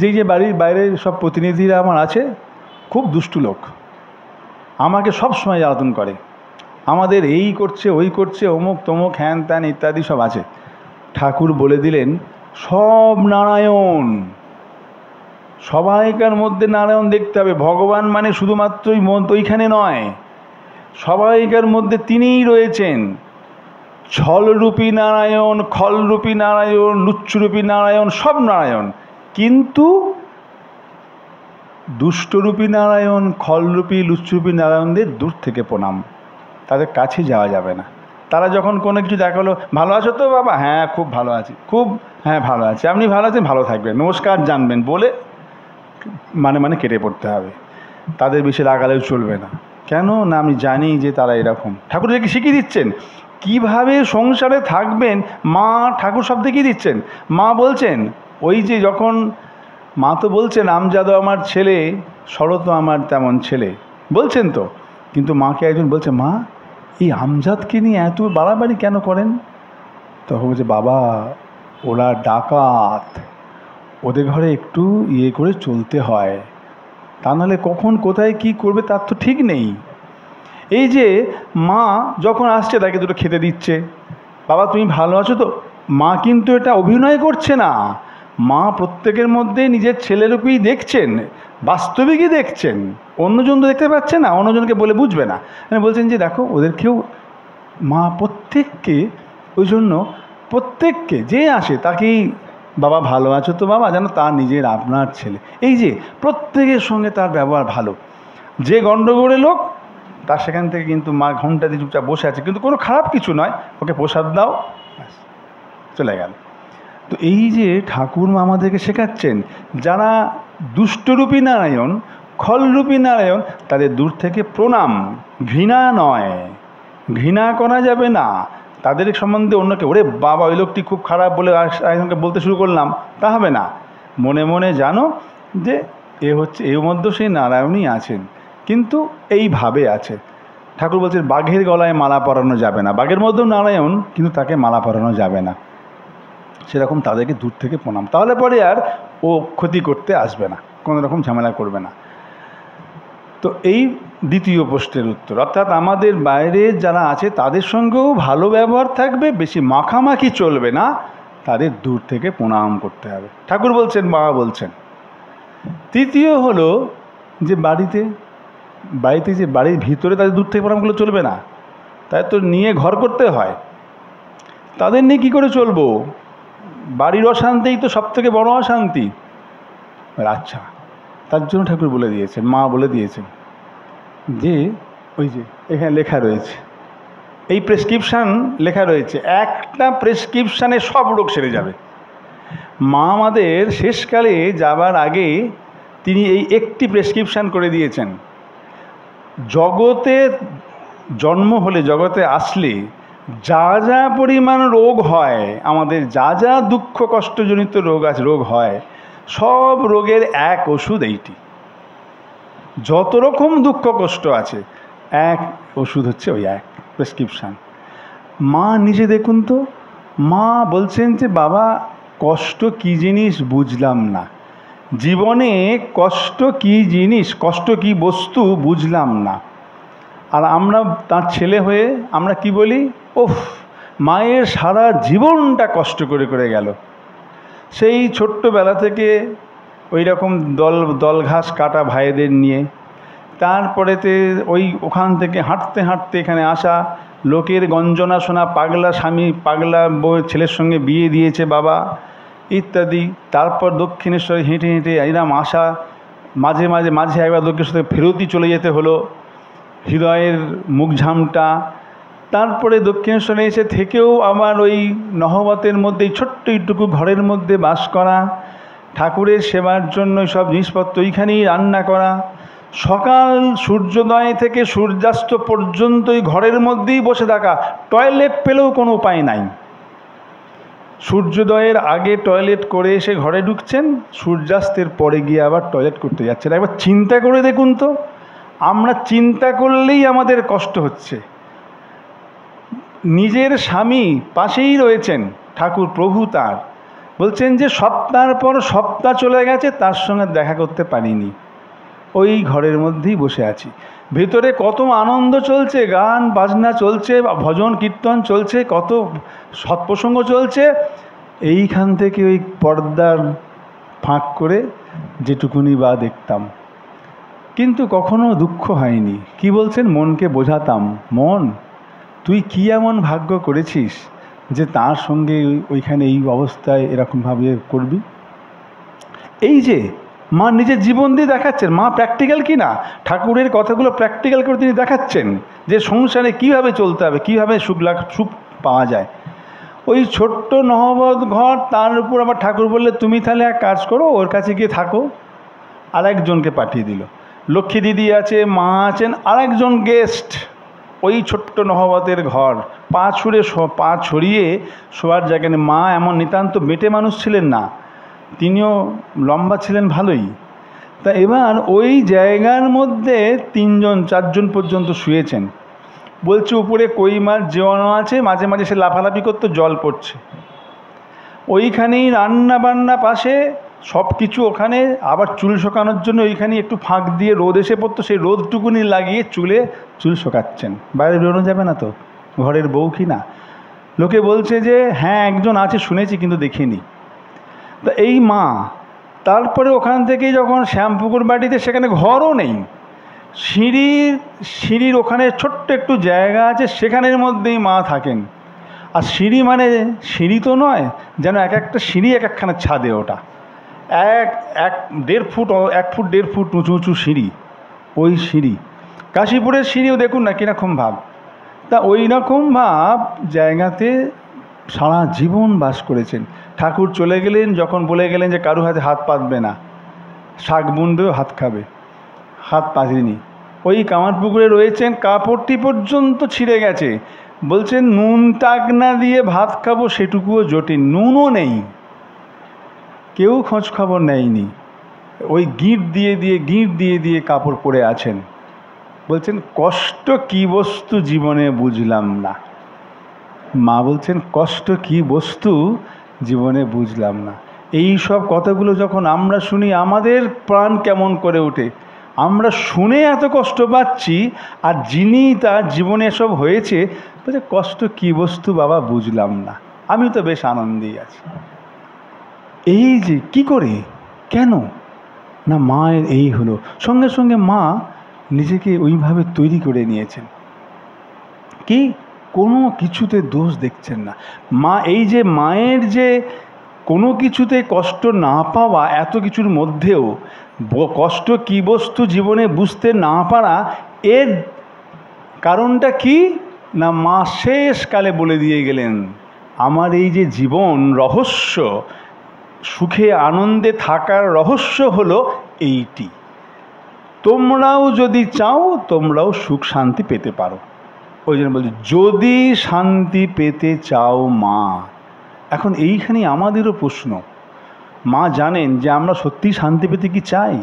যে বাড়ির বাইরের সব প্রতিনিধিরা আমার আছে, খুব দুষ্টু লোক, আমাকে সব সময় জ্বালাতন করে, আমাদের এই করছে ওই করছে, অমুক তমুক হ্যান ত্যান ইত্যাদি সব আছে। ঠাকুর বলে দিলেন সব নারায়ণ, সবাইকার মধ্যে নারায়ণ দেখতে হবে, ভগবান মানে শুধুমাত্রই মন তো ওইখানে নয়, সবাইকার মধ্যে তিনিই রয়েছেন, ছলরূপী নারায়ণ, খলরূপী নারায়ণ, লুচ্চরূপী নারায়ণ, সব নারায়ণ, কিন্তু দুষ্টরূপী নারায়ণ, খলরূপী, লুচ্চরূপী নারায়ণদের দূর থেকে প্রণাম, তাদের কাছে যাওয়া যাবে না। তারা যখন কোনো কিছু দেখালো, ভালো আছো তো বাবা, হ্যাঁ খুব ভালো আছি, খুব, হ্যাঁ ভালো আছি, আপনি ভালো আছেন, ভালো থাকবেন, নমস্কার জানবেন বলে মানে কেটে পড়তে হবে। তাদের বেশি লাগালেও চলবে না। কেন না, আমি জানি যে তারা এরকম। ঠাকুর দেখে শিখিয়ে দিচ্ছেন কিভাবে সংসারে থাকবেন। মা ঠাকুর সব দেখিয়ে দিচ্ছেন। মা বলছেন, ওই যে যখন মা তো বলছেন আমজাদও আমার ছেলে, শরৎ আমার তেমন ছেলে বলছেন তো, কিন্তু মাকে একজন বলছে, মা এই আমজাদকে নিয়ে এত বাড়াবাড়ি কেন করেন? তখন বলছে, বাবা ওরা ডাকাত, ওদের ঘরে একটু ইয়ে করে চলতে হয়, তা নাহলে কখন কোথায় কি করবে তার তো ঠিক নেই। এই যে মা যখন আসছে তাকে দুটো খেতে দিচ্ছে, বাবা তুমি ভালো আছো তো, মা কিন্তু এটা অভিনয় করছে না, মা প্রত্যেকের মধ্যে নিজের ছেলেরূপেই দেখছেন, বাস্তবিকই দেখছেন, অন্যজন তো দেখতে পাচ্ছে না, অন্যজনকে বলে বুঝবে না। বলছেন যে দেখো ওদেরকেও, মা প্রত্যেককে, ওই জন্য প্রত্যেককে যে আসে তাকেই বাবা ভালো আছো তো বাবা, যেন তার নিজের আপনার ছেলে। এই যে প্রত্যেকের সঙ্গে তার ব্যবহার ভালো। যে গণ্ডগোড়ে লোক তার সেখান থেকে কিন্তু মা ঘন্টা দিয়ে চুপচাপ বসে আছে, কিন্তু কোনো খারাপ কিছু নয়, ওকে প্রসাদ দাও, চলে গেল। তো এই যে ঠাকুরমা আমাদেরকে শেখাচ্ছেন, যারা দুষ্টরূপী নারায়ণ, খলরূপী নারায়ণ, তাদের দূর থেকে প্রণাম, ঘৃণা নয়, ঘৃণা করা যাবে না। তাদের সম্বন্ধে অন্যকে ওরে বাবা ওই লোকটি খুব খারাপ বলে একজনকে বলতে শুরু করলাম, তা হবে না। মনে মনে জানো যে এ হচ্ছে, এর মধ্যে সেই নারায়ণই আছেন, কিন্তু এইভাবে আছে। ঠাকুর বলছেন বাঘের গলায় মালা পরানো যাবে না, বাঘের মধ্যেও নারায়ণ, কিন্তু তাকে মালা পরানো যাবে না। সেরকম তাদেরকে দূর থেকে প্রণাম, তাহলে পরে আর ও ক্ষতি করতে আসবে না, কোনো রকম ঝামেলা করবে না। তো এই দ্বিতীয় প্রশ্নের উত্তর, অর্থাৎ আমাদের বাইরে যারা আছে তাদের সঙ্গেও ভালো ব্যবহার থাকবে, বেশি মাখামাখি চলবে না, তাদের দূর থেকে প্রণাম করতে হবে, ঠাকুর বলছেন, মা বলছেন। তৃতীয় হলো যে বাড়িতে যে বাড়ির ভিতরে তাদের দূর থেকে প্রণাম করলে চলবে না, তাই তো নিয়ে ঘর করতে হয়, তাদের নিয়ে কী করে চলবো? বাড়ির অশান্তিই তো সব থেকে বড় অশান্তি। আচ্ছা, তার জন্য ঠাকুর বলে দিয়েছেন, মা বলে দিয়েছেন যে ওই যে এখানে লেখা রয়েছে, এই প্রেসক্রিপশান লেখা রয়েছে, একটা প্রেসক্রিপশানে সব রোগ সেরে যাবে। মা আমাদের শেষকালে যাবার আগে তিনি এই একটি প্রেসক্রিপশান করে দিয়েছেন। জগতে জন্ম হলে, জগতে আসলে যা যা পরিমাণ রোগ হয়, আমাদের যা যা দুঃখ কষ্টজনিত রোগ আছে, রোগ হয়, সব রোগের এক ওষুধ এইটি। যত রকম দুঃখ কষ্ট আছে, এক ওষুধ হচ্ছে ওই এক প্রেসক্রিপশান। মা নিজে দেখুন তো, মা বলছেন যে বাবা কষ্ট কী জিনিস বুঝলাম না, জীবনে কষ্ট কী জিনিস, কষ্ট কী বস্তু বুঝলাম না। আর আমরা তার ছেলে হয়ে আমরা কি বলি, ওফ মায়ের সারা জীবনটা কষ্ট করে করে গেল, সেই ছোট্টবেলা থেকে ওই রকম দল ঘাস কাটা ভাইদের নিয়ে, তারপরেতে ওখান থেকে হাঁটতে হাঁটতে এখানে আসা, লোকের গঞ্জনা শোনা, পাগলা স্বামী, পাগলা ছেলের সঙ্গে বিয়ে দিয়েছে বাবা ইত্যাদি, তারপর দক্ষিণেশ্বরে হেঁটে হেঁটে এরম আসা, মাঝে মাঝে মাঝে একবার দক্ষিণেশ্বর ফেরতই চলে যেতে হলো, হৃদয়ের মুখঝামটা, তারপরে দক্ষিণেশ্বরে এসে থেকেও আবার ওই নহবতের মধ্যে ছোট্ট এইটুকু ঘরের মধ্যে বাস করা, ঠাকুরের সেবার জন্য সব জিনিসপত্র ওইখানেই রান্না করা, সকাল সূর্যোদয় থেকে সূর্যাস্ত পর্যন্ত ওই ঘরের মধ্যেই বসে থাকা, টয়লেট পেলেও কোনো উপায় নাই। সূর্যোদয়ের আগে টয়লেট করে এসে ঘরে ঢুকছেন, সূর্যাস্তের পরে গিয়ে আবার টয়লেট করতে যাচ্ছেন। একবার চিন্তা করে দেখুন তো, আমরা চিন্তা করলেই আমাদের কষ্ট হচ্ছে। নিজের স্বামী পাশেই রয়েছেন, ঠাকুর প্রভু তার বলছেন যে সপ্তাহের পর সপ্তাহ চলে গেছে, তার সঙ্গে দেখা করতে পারিনি, ওই ঘরের মধ্যেই বসে আছি। ভেতরে কত আনন্দ চলছে, গান বাজনা চলছে, ভজন কীর্তন চলছে, কত সৎপ্রসঙ্গ চলছে, এইখান থেকে ওই পর্দার ফাঁক করে যেটুকুনি বা দেখতাম, কিন্তু কখনো দুঃখ হয়নি। কি বলছেন, মনকে বোঝাতাম, মন তুই কি এমন ভাগ্য করেছিস যে তার সঙ্গে ওইখানে এই অবস্থায় এরকমভাবে করবি। এই যে মা নিজের জীবন দিয়ে দেখাচ্ছেন, মা প্র্যাকটিক্যাল কি না, ঠাকুরের কথাগুলো প্র্যাকটিক্যাল করে তিনি দেখাচ্ছেন যে সংসারে কীভাবে চলতে হবে, কীভাবে সুখ পাওয়া যায়। ওই ছোট্ট নহবত ঘর, তার উপর আবার ঠাকুর বললে তুমি তাহলে এক কাজ করো, ওর কাছে গিয়ে থাকো। আরেকজনকে পাঠিয়ে দিল। লক্ষ্মী দিদি আছে, মা আছেন, আরেকজন গেস্ট ওই ছোট্ট নহবতের ঘর, পা ছড়িয়ে শোয়ার জায়গা নেই। মা এমন নিতান্ত বেটে মানুষ ছিলেন না, তিনিও লম্বা ছিলেন ভালোই। তা এবার ওই জায়গার মধ্যে 3-4জন পর্যন্ত শুয়েছেন। বলছে উপরে কই মাছ জোয়ানো আছে, মাঝে মাঝে সে লাফালাফি করতো, জল পড়ছে। ওইখানেই রান্না বান্না পাশে সব কিছু, ওখানে আবার চুল শোকানোর জন্য ওইখানে একটু ফাঁক দিয়ে রোদ এসে পড়তো, সেই রোদটুকুনি লাগিয়ে চুল শোকাচ্ছেন। বাইরে বেরোনো যাবে না তো, ঘরের বউ কি না। লোকে বলছে যে হ্যাঁ একজন আছে শুনেছি কিন্তু দেখিনি। তা এই মা তারপরে ওখান থেকে যখন শ্যামপুকুর বাড়িতে, সেখানে ঘরও নেই, সিঁড়ির ওখানে ছোট্ট একটু জায়গা আছে, সেখানের মধ্যেই মা থাকেন। আর সিঁড়ি মানে সিঁড়ি তো নয়, যেন এক একটা সিঁড়ি এক একখানা ছাদে, ওটা 1.5 ফুট উঁচু উঁচু সিঁড়ি। ওই সিঁড়ি কাশীপুরের সিঁড়িও দেখুন না কীরকম ভাব। তা ওই রকম ভাব জায়গাতে সারা জীবন বাস করেছেন। ঠাকুর চলে গেলেন যখন বলে গেলেন যে কারু হাতে হাত পাতবে না, শাক বুনবেও হাত খাবে, হাত পাতেনি। ওই কামারপুকুরে রয়েছেন, কাপড়টি পর্যন্ত ছিঁড়ে গেছে। বলছেন নুন টাকনা দিয়ে ভাত খাবো সেটুকুও জটিল, নুনও নেই, কেউ খোঁজ খবর নেয়নি। ওই গিঁট দিয়ে দিয়ে কাপড় পরে আছেন। বলছেন কষ্ট কি বস্তু জীবনে বুঝলাম না। মা বলছেন কষ্ট কি বস্তু জীবনে বুঝলাম না। এই সব কথাগুলো যখন আমরা শুনি আমাদের প্রাণ কেমন করে ওঠে। আমরা শুনে এত কষ্ট পাচ্ছি, আর যিনি তার জীবনে এসব হয়েছে বলছে কষ্ট কি বস্তু বাবা বুঝলাম না, আমি তো বেশ আনন্দেই আছি। এই যে কি করে, কেন না, মায়ের এই হলো। সঙ্গে সঙ্গে মা নিজেকে ওইভাবে তৈরি করে নিয়েছেন, কি কোনো কিছুতে দোষ দেখছেন না। মা এই যে মায়ের যে কোনো কিছুতে কষ্ট না পাওয়া, এত কিছুর মধ্যেও কষ্ট কি বস্তু জীবনে বুঝতে না পারা, এর কারণটা কি না, মা শেষকালে বলে দিয়ে গেলেন আমার এই যে জীবন রহস্য, সুখে আনন্দে থাকার রহস্য হলো এইটি। তোমরাও যদি চাও তোমরাও সুখ শান্তি পেতে পারো। ওই জন্য বলছি যদি শান্তি পেতে চাও মা। এখন এইখানেই আমাদেরও প্রশ্ন, মা জানেন যে আমরা সত্যিই শান্তি পেতে কি চাই।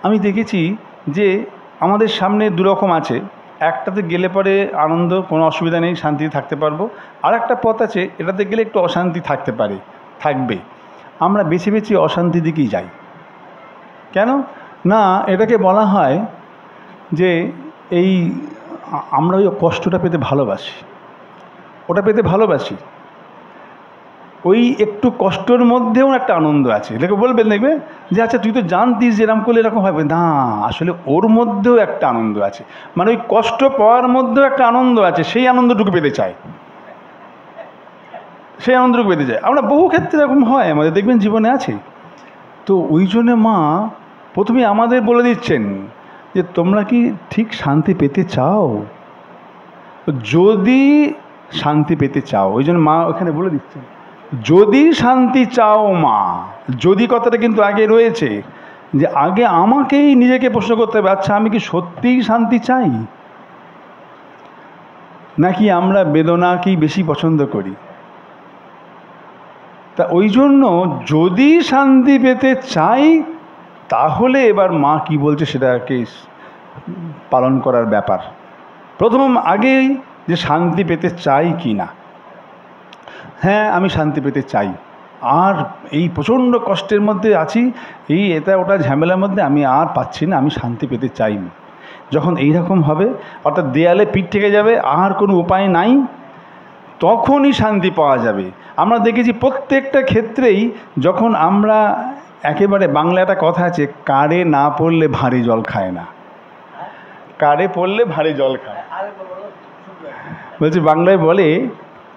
আমি দেখেছি যে আমাদের সামনে দুরকম আছে, একটাতে গেলে পরে আনন্দ, কোনো অসুবিধা নেই, শান্তিতে থাকতে পারবো। আর একটা পথ আছে, এটাতে গেলে একটু অশান্তি থাকবে। আমরা বেছে বেছে অশান্তি দিকেই যাই। কেন না, এটাকে বলা হয় যে এই আমরা ওই কষ্টটা পেতে ভালোবাসি, ওটা পেতে ভালোবাসি। ওই একটু কষ্টের মধ্যেও একটা আনন্দ আছে। এটাকে বলবেন দেখবে যে আচ্ছা তুই তো জানতিস যে এরকম করলে এরকম হবে না, আসলে ওর মধ্যেও একটা আনন্দ আছে, মানে ওই কষ্ট পাওয়ার মধ্যেও একটা আনন্দ আছে, সেই আনন্দটুকু পেতে চায়, সেই আনন্দটুকু পেতে চায়। আমরা বহু ক্ষেত্রে এরকম হয়, আমাদের দেখবেন জীবনে আছে। তো ওই জন্যে মা প্রথমে আমাদের বলে দিচ্ছেন যে তোমরা কি ঠিক শান্তি পেতে চাও, যদি শান্তি পেতে চাও। ওই জন্য মা ওখানে বলে দিচ্ছেন যদি শান্তি চাও মা। যদি কথাটা কিন্তু আগে রয়েছে, যে আগে আমাকেই নিজেকে প্রশ্ন করতে হবে, আচ্ছা আমি কি সত্যিই শান্তি চাই, নাকি আমরা বেদনাকেই বেশি পছন্দ করি। তা ওই জন্য যদি শান্তি পেতে চাই, তাহলে এবার মা কি বলছে সেটাকে পালন করার ব্যাপার। প্রথম আগেই যে শান্তি পেতে চাই কি না। হ্যাঁ আমি শান্তি পেতে চাই, আর এই প্রচণ্ড কষ্টের মধ্যে আছি, এই এটা ওটা ঝামেলার মধ্যে আমি আর পাচ্ছি না, আমি শান্তি পেতে চাই। যখন এইরকম হবে, অর্থাৎ দেয়ালে পিঠ থেকে যাবে, আর কোনো উপায় নাই, তখনই শান্তি পাওয়া যাবে। আমরা দেখেছি প্রত্যেকটা ক্ষেত্রেই, যখন আমরা একেবারে, বাংলা একটা কথা আছে, কারে না পড়লে ভারী জল খায় না, কারে পড়লে ভারী জল খায়। বলছি বাংলায় বলে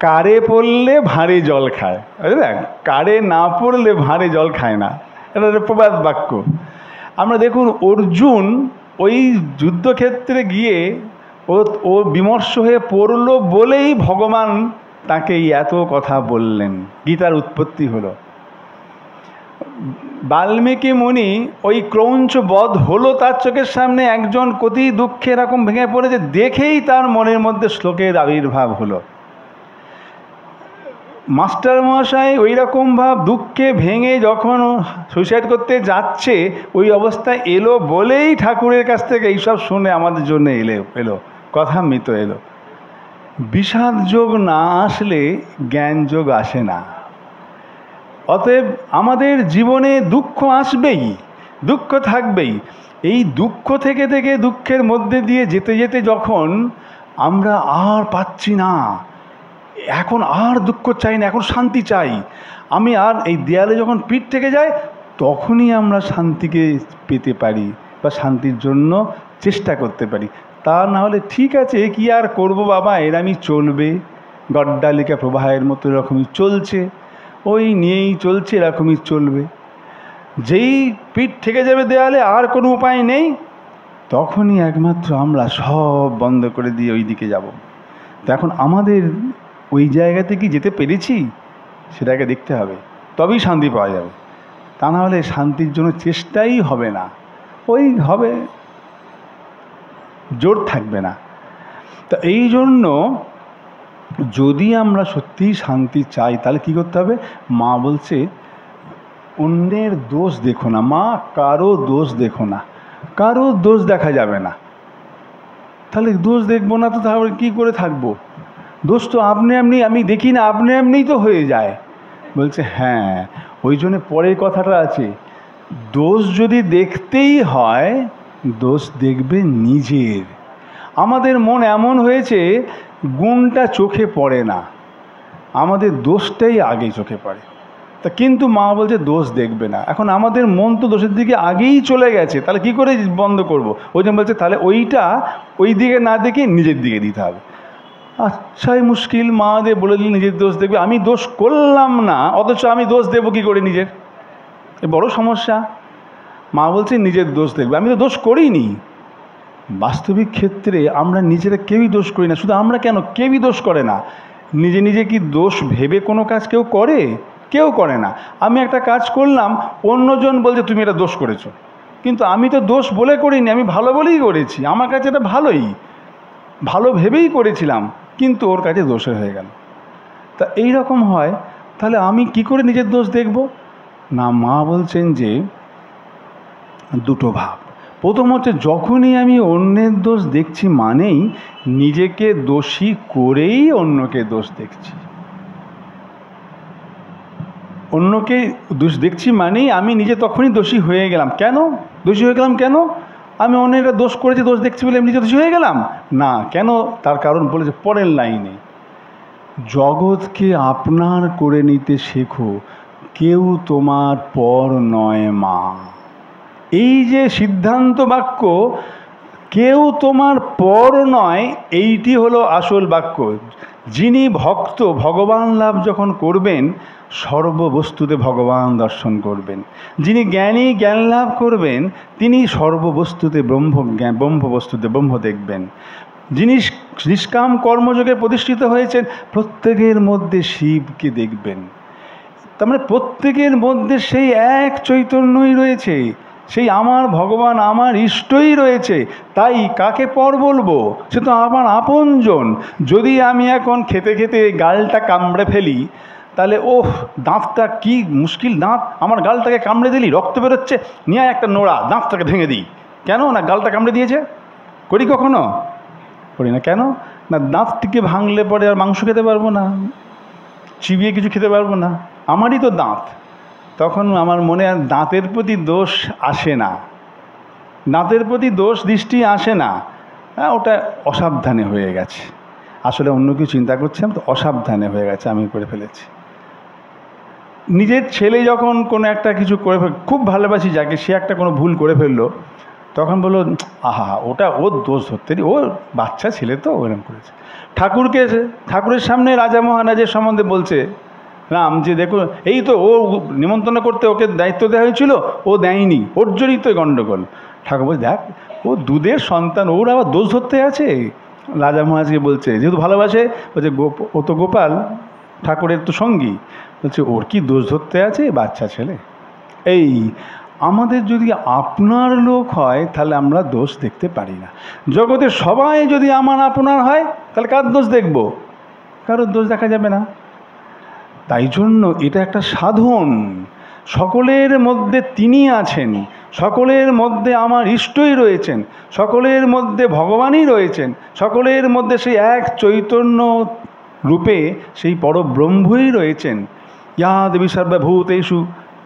কারে পড়লে ভাঁড়ে জল খায়, বুঝলেন? কারে না পড়লে ভাঁড়ে জল খায় না, এটা একটা প্রবাদ বাক্য। আমরা দেখুন অর্জুন ওই যুদ্ধক্ষেত্রে গিয়ে ও বিমর্ষ হয়ে পড়লো বলেই ভগবান তাকে এত কথা বললেন, গীতার উৎপত্তি হলো। বাল্মীকি মুনি ওই ক্রৌঞ্চ বধ হলো তার চোখের সামনে, একজন কতি দুঃখে এরকম ভেঙে পড়েছে, দেখেই তার মনের মধ্যে শ্লোকের আবির্ভাব হলো। মাস্টার মহাশয় ওই রকম ভাব দুঃখে ভেঙে যখন সুইসাইড করতে যাচ্ছে, ওই অবস্থায় এলো বলেই ঠাকুরের কাছ থেকে এইসব শুনে আমাদের জন্য এলো কথামৃত এলো। বিষাদ যোগ না আসলে জ্ঞান যোগ আসে না। অতএব আমাদের জীবনে দুঃখ আসবেই, দুঃখ থাকবেই। এই দুঃখ থেকে থেকে দুঃখের মধ্যে দিয়ে যেতে যেতে যখন আমরা আর পাচ্ছি না, এখন আর দুঃখ চাই না, এখন শান্তি চাই, আমি আর এই দেয়ালে যখন পিঠ থেকে যায়, তখনই আমরা শান্তিকে পেতে পারি বা শান্তির জন্য চেষ্টা করতে পারি। তা না হলে ঠিক আছে কি আর করব বাবা, এরমই চলবে, গড্ডালিকা প্রবাহের মতো এরকমই চলছে, ওই নিয়েই চলছে, এরকমই চলবে। যেই পিঠ থেকে যাবে দেয়ালে, আর কোনো উপায় নেই, তখনই একমাত্র আমরা সব বন্ধ করে দিয়ে ওই দিকে যাব। তো এখন আমাদের ওই জায়গাতে কি যেতে পেরেছি সেটাকে দেখতে হবে, তবেই শান্তি পাওয়া যাবে। তা না হলে শান্তির জন্য চেষ্টাই হবে না, ওই হবে, জোর থাকবে না। তা এই জন্য যদি আমরা সত্যিই শান্তি চাই তাহলে কী করতে হবে? মা বলছে অন্যের দোষ দেখো না, মা কারো দোষ দেখো না, কারো দোষ দেখা যাবে না। তাহলে দোষ দেখবো না তো তাহলে কী করে থাকবো? দোষ তো আপনি আপনি, আমি দেখি না, আপনি আপনিই তো হয়ে যায়। বলছে হ্যাঁ, ওই জন্য পরের কথাটা আছে, দোষ যদি দেখতেই হয় দোষ দেখবে নিজের। আমাদের মন এমন হয়েছে গুণটা চোখে পড়ে না, আমাদের দোষটাই আগে চোখে পড়ে। তা কিন্তু মা বলছে দোষ দেখবে না। এখন আমাদের মন তো দোষের দিকে আগেই চলে গেছে, তাহলে কি করে বন্ধ করব? ওই জন্য বলছে তাহলে ওইটা ওই দিকে না দেখে নিজের দিকে দিতে হবে। আচ্ছাই মুশকিল, মা দিয়ে বলে দিলে নিজের দোষ দেখবে, আমি দোষ করলাম না অথচ আমি দোষ দেবো কী করে নিজের? এ বড় সমস্যা। মা বলছে নিজের দোষ দেখবে, আমি তো দোষ করিনি। বাস্তবিক ক্ষেত্রে আমরা নিজেরা কেউই দোষ করি না। শুধু আমরা কেন, কেউই দোষ করে না। নিজে নিজে কি দোষ ভেবে কোনো কাজ কেউ করে? কেউ করে না। আমি একটা কাজ করলাম, অন্যজন বলছে তুমি এটা দোষ করেছো, কিন্তু আমি তো দোষ বলে করিনি, আমি ভালো বলেই করেছি, আমার কাছে এটা ভালোই, ভালো ভেবেই করেছিলাম, কিন্তু ওর কাছে দোষের হয়ে গেল। তা এই রকম হয়, তাহলে আমি কি করে নিজের দোষ দেখব? না, মা বলছেন যে দুটো ভাব। প্রথম হচ্ছে যখনই আমি অন্যের দোষ দেখছি মানেই নিজেকে দোষী করেই অন্যকে দোষ দেখছি। অন্যকে দোষ দেখছি মানেই আমি নিজে তখনই দোষী হয়ে গেলাম। কেন দোষী হয়ে গেলাম? কেন আমি অন্যেরা দোষ করেছি, দোষ দেখছি বলে আমি নিজে দোষী হয়ে গেলাম? না, কেন? তার কারণ বলেছে পরের লাইনে, জগৎকে আপনার করে নিতে শেখো, কেউ তোমার পর নয় মা। এই যে সিদ্ধান্ত বাক্য, কেউ তোমার পর নয়, এইটি হলো আসল বাক্য। যিনি ভক্ত ভগবান লাভ যখন করবেন, সর্ববস্তুতে ভগবান দর্শন করবেন। যিনি জ্ঞানী জ্ঞান লাভ করবেন, তিনি সর্ববস্তুতে ব্রহ্মবস্তুতে ব্রহ্ম দেখবেন। যিনি নিষ্কাম কর্মযোগে প্রতিষ্ঠিত হয়েছেন, প্রত্যেকের মধ্যে শিবকে দেখবেন। তার মানে প্রত্যেকের মধ্যে সেই এক চৈতন্যই রয়েছে, সেই আমার ভগবান আমার ইষ্টই রয়েছে। তাই কাকে পর বলবো? সে তো আমার আপনজন। যদি আমি এখন খেতে খেতে গালটা কামড়ে ফেলি, তাহলে ওহ দাঁতটা কি মুশকিল, দাঁত আমার গালটাকে কামড়ে দিলি, রক্ত বেরোচ্ছে, নিয়ে একটা নোড়া দাঁতটাকে ভেঙে দিই। কেন না গালটা কামড়ে দিয়েছে? করি কখনো? করি না। কেন না, দাঁতটিকে ভাঙলে পরে আর মাংস খেতে পারবো না, চিবিয়ে কিছু খেতে পারবো না, আমারই তো দাঁত। তখন আমার মনে আর দাঁতের প্রতি দোষ আসে না, দাঁতের প্রতি দোষ দৃষ্টি আসে না। হ্যাঁ, ওটা অসাবধানে হয়ে গেছে, আসলে অন্য কিছু চিন্তা করছিলাম তো অসাবধানে হয়ে গেছে, আমি করে ফেলেছি। নিজের ছেলে যখন কোনো একটা কিছু করে খুব ভালোবাসি যাকে, সে একটা কোনো ভুল করে ফেললো, তখন বললো, আহা ওটা ওর দোষ ধরতে ও বাচ্চা ছেলে তো ওরকম করেছে। ঠাকুরের সামনে রাজা মহারাজের সম্বন্ধে বলছে রাম যে দেখো এই তো ও নিমন্ত্রণ করতে ওকে দায়িত্ব দেওয়া হয়েছিল, ও দেয়নি, ওর জন্যই তো গণ্ডগোল। ঠাকুর বলছে দেখ ও দুধের সন্তান, ওর আবার দোষ ধরতে আছে। রাজা মহারাজকে বলছে যেহেতু ভালোবাসে, বলছে ও তো গোপাল ঠাকুরের তো সঙ্গী, বলছে ওর কি দোষ ধরতে আছে, বাচ্চা ছেলে। এই আমাদের যদি আপনার লোক হয় তাহলে আমরা দোষ দেখতে পারি না। জগতের সবাই যদি আমার আপনার হয় তাহলে কার দোষ দেখব? কারোর দোষ দেখা যাবে না। তাই জন্য এটা একটা সাধন। সকলের মধ্যে তিনি আছেন, সকলের মধ্যে আমার ইষ্টই রয়েছেন, সকলের মধ্যে ভগবানই রয়েছেন, সকলের মধ্যে সেই এক চৈতন্য রূপে সেই পরব্রহ্মই রয়েছেন। ইয়া দেবী সর্বভূতেষু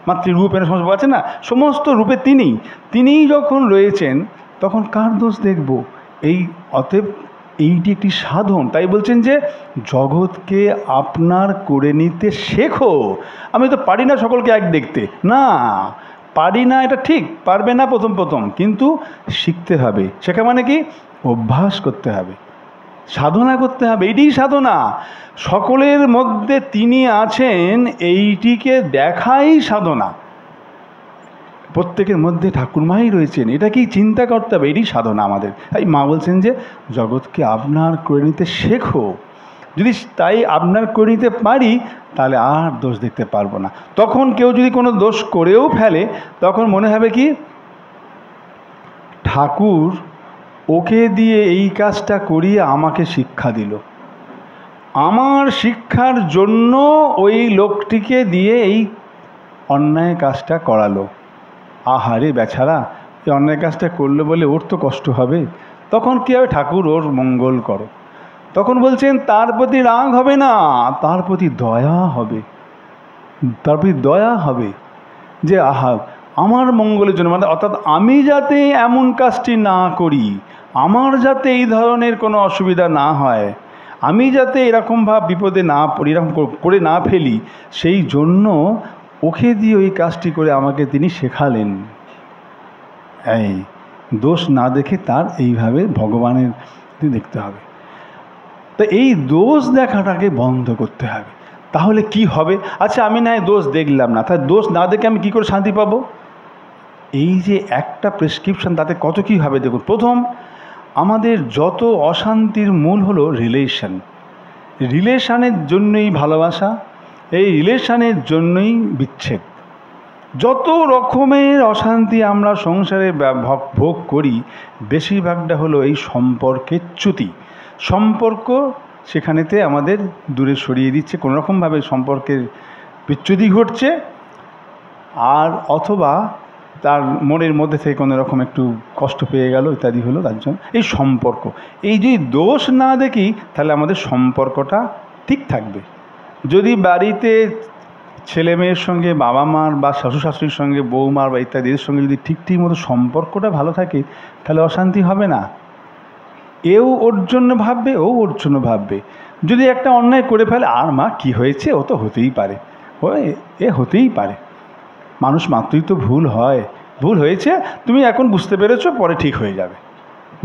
মাতৃরূপেণ সমস্ত আছে না, সমস্ত রূপে তিনিই যখন রয়েছেন তখন কার দোষ দেখব? এই অতএব এইটি একটি সাধন। তাই বলছেন যে জগৎকে আপনার করে নিতে শেখো। আমি তো পারি না সকলকে এক দেখতে, না পারি না, এটা ঠিক, পারবে না প্রথম কিন্তু শিখতে হবে। শেখা মানে কি? অভ্যাস করতে হবে, সাধনা করতে হবে। এইটিই সাধনা। সকলের মধ্যে তিনি আছেন এইটিকে দেখাই সাধনা। প্রত্যেকের মধ্যে ঠাকুরমাই রয়েছেন, এটাকেই চিন্তা করতে হবে, এটাই সাধনা আমাদের। তাই মা বলছেন যে জগৎকে আপনার করে নিতে শেখো। যদি তাই আপনার করে নিতে পারি তাহলে আর দোষ দেখতে পারবো না। তখন কেউ যদি কোনো দোষ করেও ফেলে তখন মনে হবে কি, ঠাকুর ওকে দিয়ে এই কাজটা করিয়ে আমাকে শিক্ষা দিল, আমার শিক্ষার জন্য ওই লোকটিকে দিয়ে এই অন্যায় কাজটা করালো। আহারে বেচারা, এই অন্যায় কাজটা করলো বলে ওর তো কষ্ট হবে। তখন কী হবে? ঠাকুর ওর মঙ্গল করো। তখন বলছেন তার প্রতি রাগ হবে না, তার প্রতি দয়া হবে, তার প্রতি দয়া হবে যে আহা আমার মঙ্গলের জন্য, মানে অর্থাৎ আমি যাতে এমন কাজটি না করি, আমার যাতে এই ধরনের কোনো অসুবিধা না হয়, আমি যাতে এরকমভাবে বিপদে না পড়ি, এরকম করে না ফেলি, সেই জন্য ওকে দিয়ে ওই কাজটি করে আমাকে তিনি শেখালেন। এই দোষ না দেখে তার এইভাবে ভগবানের দেখতে হবে। তো এই দোষ দেখাটাকে বন্ধ করতে হবে। তাহলে কি হবে? আচ্ছা আমি না দোষ দেখলাম না, তাই দোষ না দেখে আমি কী করে শান্তি পাবো? এই যে একটা প্রেসক্রিপশন, তাতে কত কী হবে দেখুন। প্রথম, আমাদের যত অশান্তির মূল হলো রিলেশনের জন্যই ভালোবাসা, এই রিলেশনের জন্যই বিচ্ছেদ। যত রকমের অশান্তি আমরা সংসারে ভোগ করি বেশিরভাগটা হলো এই সম্পর্কের চ্যুতি। সম্পর্ক সেখানেতে আমাদের দূরে সরিয়ে দিচ্ছে, কোনোরকমভাবে সম্পর্কের বিচ্যুতি ঘটছে, আর অথবা তার মনের মধ্যে থেকে কোনো রকম একটু কষ্ট পেয়ে গেল ইত্যাদি হলো, তার জন্য এই সম্পর্ক। এই যদি দোষ না দেখি তাহলে আমাদের সম্পর্কটা ঠিক থাকবে। যদি বাড়িতে ছেলে মেয়ের সঙ্গে বাবা মার বা শ্বশুর শাশুড়ির সঙ্গে বৌমার বা ইত্যাদিদের সঙ্গে যদি ঠিক মতো সম্পর্কটা ভালো থাকে তাহলে অশান্তি হবে না। এও ওর জন্য ভাববে, ও ওর জন্য ভাববে। যদি একটা অন্যায় করে ফেলে, আর মা কি হয়েছে, ও তো হতেই পারে, এ হতেই পারে, মানুষ মাত্রই তো ভুল হয়, ভুল হয়েছে, তুমি এখন বুঝতে পেরেছো, পরে ঠিক হয়ে যাবে,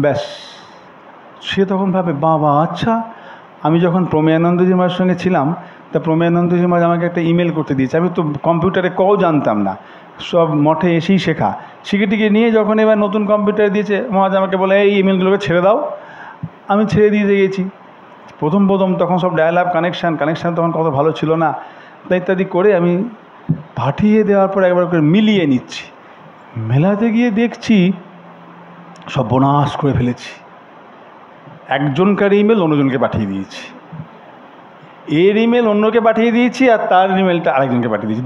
ব্যাস। সে তখন ভাবে বাবা আচ্ছা, আমি যখন প্রমেয়ানন্দজি মার সঙ্গে ছিলাম তা প্রমেয়ানন্দজি মা আমাকে একটা ইমেল করতে দিয়েছে, আমি তো কম্পিউটারে জানতাম না, সব মঠে এসেই শেখা, শিখে নিয়ে যখন এবার নতুন কম্পিউটার দিয়েছে মহারাজ আমাকে বলে এই ইমেলগুলোকে ছেড়ে দাও। আমি ছেড়ে দিয়ে গেছি। প্রথম তখন সব ডায়াল আপ কানেকশান তখন কত ভালো ছিল না, তাই ইত্যাদি করে আমি পাঠিয়ে দেওয়ার পর একবার করে মিলিয়ে নিচ্ছি। মেলাতে গিয়ে দেখছি সব বনাশ করে ফেলেছি, একজনকার ইমেল অন্যজনকে পাঠিয়ে দিয়েছি, এর ইমেল অন্যকে পাঠিয়ে দিয়েছি, আর তার ইমেলটা আরেকজনকে পাঠিয়ে দিয়েছি।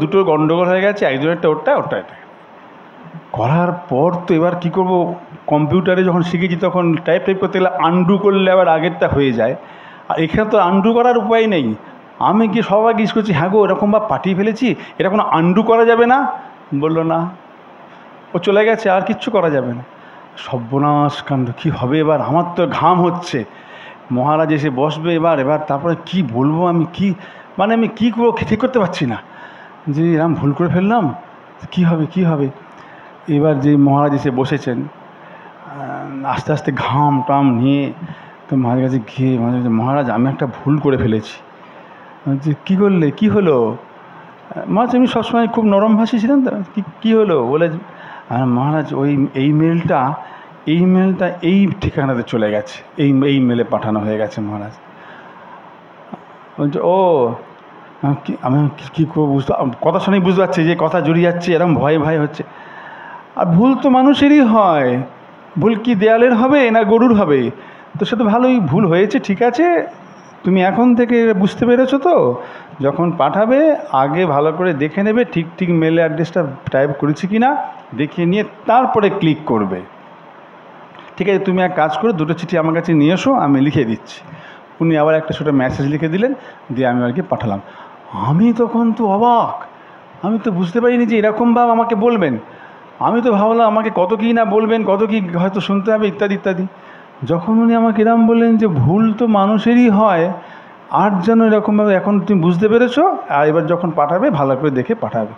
দুটো গন্ডগোল হয়ে গেছে, একজনেরটা ওরটা এটা করার পর তো এবার কী করব, কম্পিউটারে যখন শিখেছি তখন টাইপ করতে গেলে আনডু করলে আবার আগেরটা হয়ে যায়, আর এখানে তো আনডু করার উপায় নেই। আমি কি সবাইকে ইউজ করছি, হ্যাঁ গো এরকম বা পাঠিয়ে ফেলেছি, এটা কোনো আনডু করা যাবে না? বললো না, ও চলে গেছে, আর কিচ্ছু করা যাবে না। সর্বনাশ কাণ্ড, কী হবে এবার? আমার তো ঘাম হচ্ছে, মহারাজ এসে বসবে এবার তারপরে কি বলবো, আমি কি করবো ঠিক করতে পারছি না, যে এরকম ভুল করে ফেললাম, কি হবে। এবার যে মহারাজ এসে বসেছেন, আস্তে আস্তে ঘাম টাম নিয়ে তো মহারাজের কাছে গিয়ে মহারাজ আমি একটা ভুল করে ফেলেছি। যে কী করলে, কী হলো? মহারাজ আমি সবসময় খুব নরমভাষী ছিলাম তো, কী হলো বলে, মহারাজ ওই এই মেলটা এই ঠিকানাতে চলে গেছে, এই মেলে পাঠানো হয়ে গেছে মহারাজ। বলছে ও আমি কী করবো বুঝতে, কথা শুনেই বুঝতে পারছি যে কথা জড়িয়ে যাচ্ছে, এরকম ভয় ভয় হচ্ছে। আর ভুল তো মানুষেরই হয়, ভুল কি দেয়ালের হবে না গরুর হবে? তো সে তো ভালোই ভুল হয়েছে, ঠিক আছে, তুমি এখন থেকে বুঝতে পেরেছো তো, যখন পাঠাবে আগে ভালো করে দেখে নেবে ঠিক মেল অ্যাড্রেসটা টাইপ করেছি কি না দেখিয়ে নিয়ে তারপরে ক্লিক করবে। ঠিক আছে, তুমি এক কাজ করো, দুটো চিঠি আমার কাছে নিয়ে এসো, আমি লিখে দিচ্ছি। উনি আবার একটা ছোটো মেসেজ লিখে দিলেন, দিয়ে আমি আর কি পাঠালাম। আমি তখন তো অবাক, আমি তো বুঝতে পারিনি যে এরকমভাবে আমাকে বলবেন। আমি তো ভাবলাম আমাকে কত কী না বলবেন, কত কী হয়তো শুনতে হবে ইত্যাদি ইত্যাদি। যখন উনি আমাকে এরকম বললেন যে ভুল তো মানুষেরই হয়, আর যেন এরকমভাবে এখন তুমি বুঝতে পেরেছো, আর এবার যখন পাঠাবে ভালো করে দেখে পাঠাবে।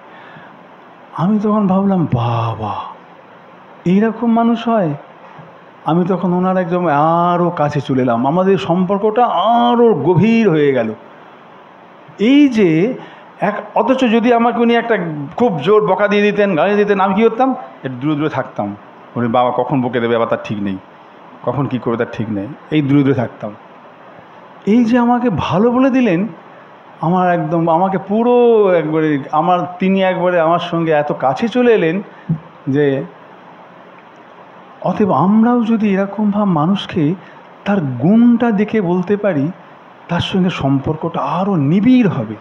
আমি তখন ভাবলাম বাবা, এইরকম মানুষ হয়। আমি তখন ওনার একদম আরও কাছে চলে এলাম, আমাদের সম্পর্কটা আরও গভীর হয়ে গেল। এই যে অথচ যদি আমাকে উনি একটা খুব জোর বকা দিয়ে দিতেন, গালি দিতেন, আমি কী করতাম, একটু দূরে দূরে থাকতাম। ওরে বাবা কখন বকে দেবে আবার তার ঠিক নেই, কখন কী করবে তার ঠিক নেই, এই দূরে দূরে থাকতাম। এই যে আমাকে ভালো বলে দিলেন, আমার একদম আমাকে পুরো একবারে তিনি একবারে আমার সঙ্গে এত কাছে চলে এলেন যে অতএব আমরাও যদি এরকমভাবে মানুষকে তার গুণটা দেখে বলতে পারি, তার সঙ্গে সম্পর্কটা আরও নিবিড় হবে।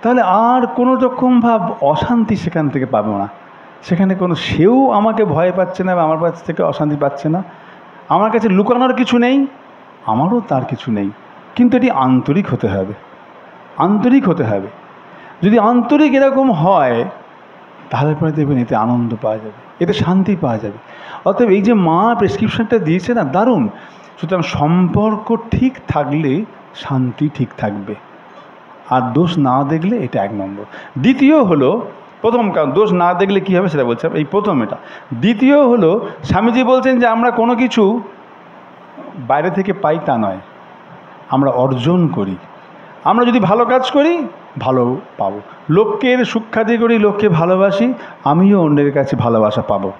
তাহলে আর কোনো রকম ভাব অশান্তি সেখান থেকে পাবো না। সেখানে কোনো সেও আমাকে ভয় পাচ্ছে না বা আমার কাছ থেকে অশান্তি পাচ্ছে না। আমার কাছে লুকানোর কিছু নেই, আমারও তার কিছু নেই। কিন্তু এটি আন্তরিক হতে হবে, আন্তরিক হতে হবে। যদি আন্তরিক এরকম হয় তাহলে পরে দেখবেন এতে আনন্দ পাওয়া যাবে, এতে শান্তি পাওয়া যাবে। অতএব এই যে মা প্রেসক্রিপশনটা দিয়েছে না, দারুণ। সুতরাং সম্পর্ক ঠিক থাকলে শান্তি ঠিক থাকবে, আর দোষ না দেখলে এটা এক নম্বর। দ্বিতীয় হলো, প্রথম কারণ দোষ না দেখলে কী হবে সেটা বলছে, এই প্রথম এটা। দ্বিতীয় হলো, স্বামীজি বলছেন যে আমরা কোনো কিছু বাইরে থেকে পাই তা নয়, আমরা অর্জন করি। আমরা যদি ভালো কাজ করি ভালো পাবো, লোকের সুখ্যাতি করি, লোককে ভালোবাসি, আমিও অন্যের কাছে ভালোবাসা পাবো।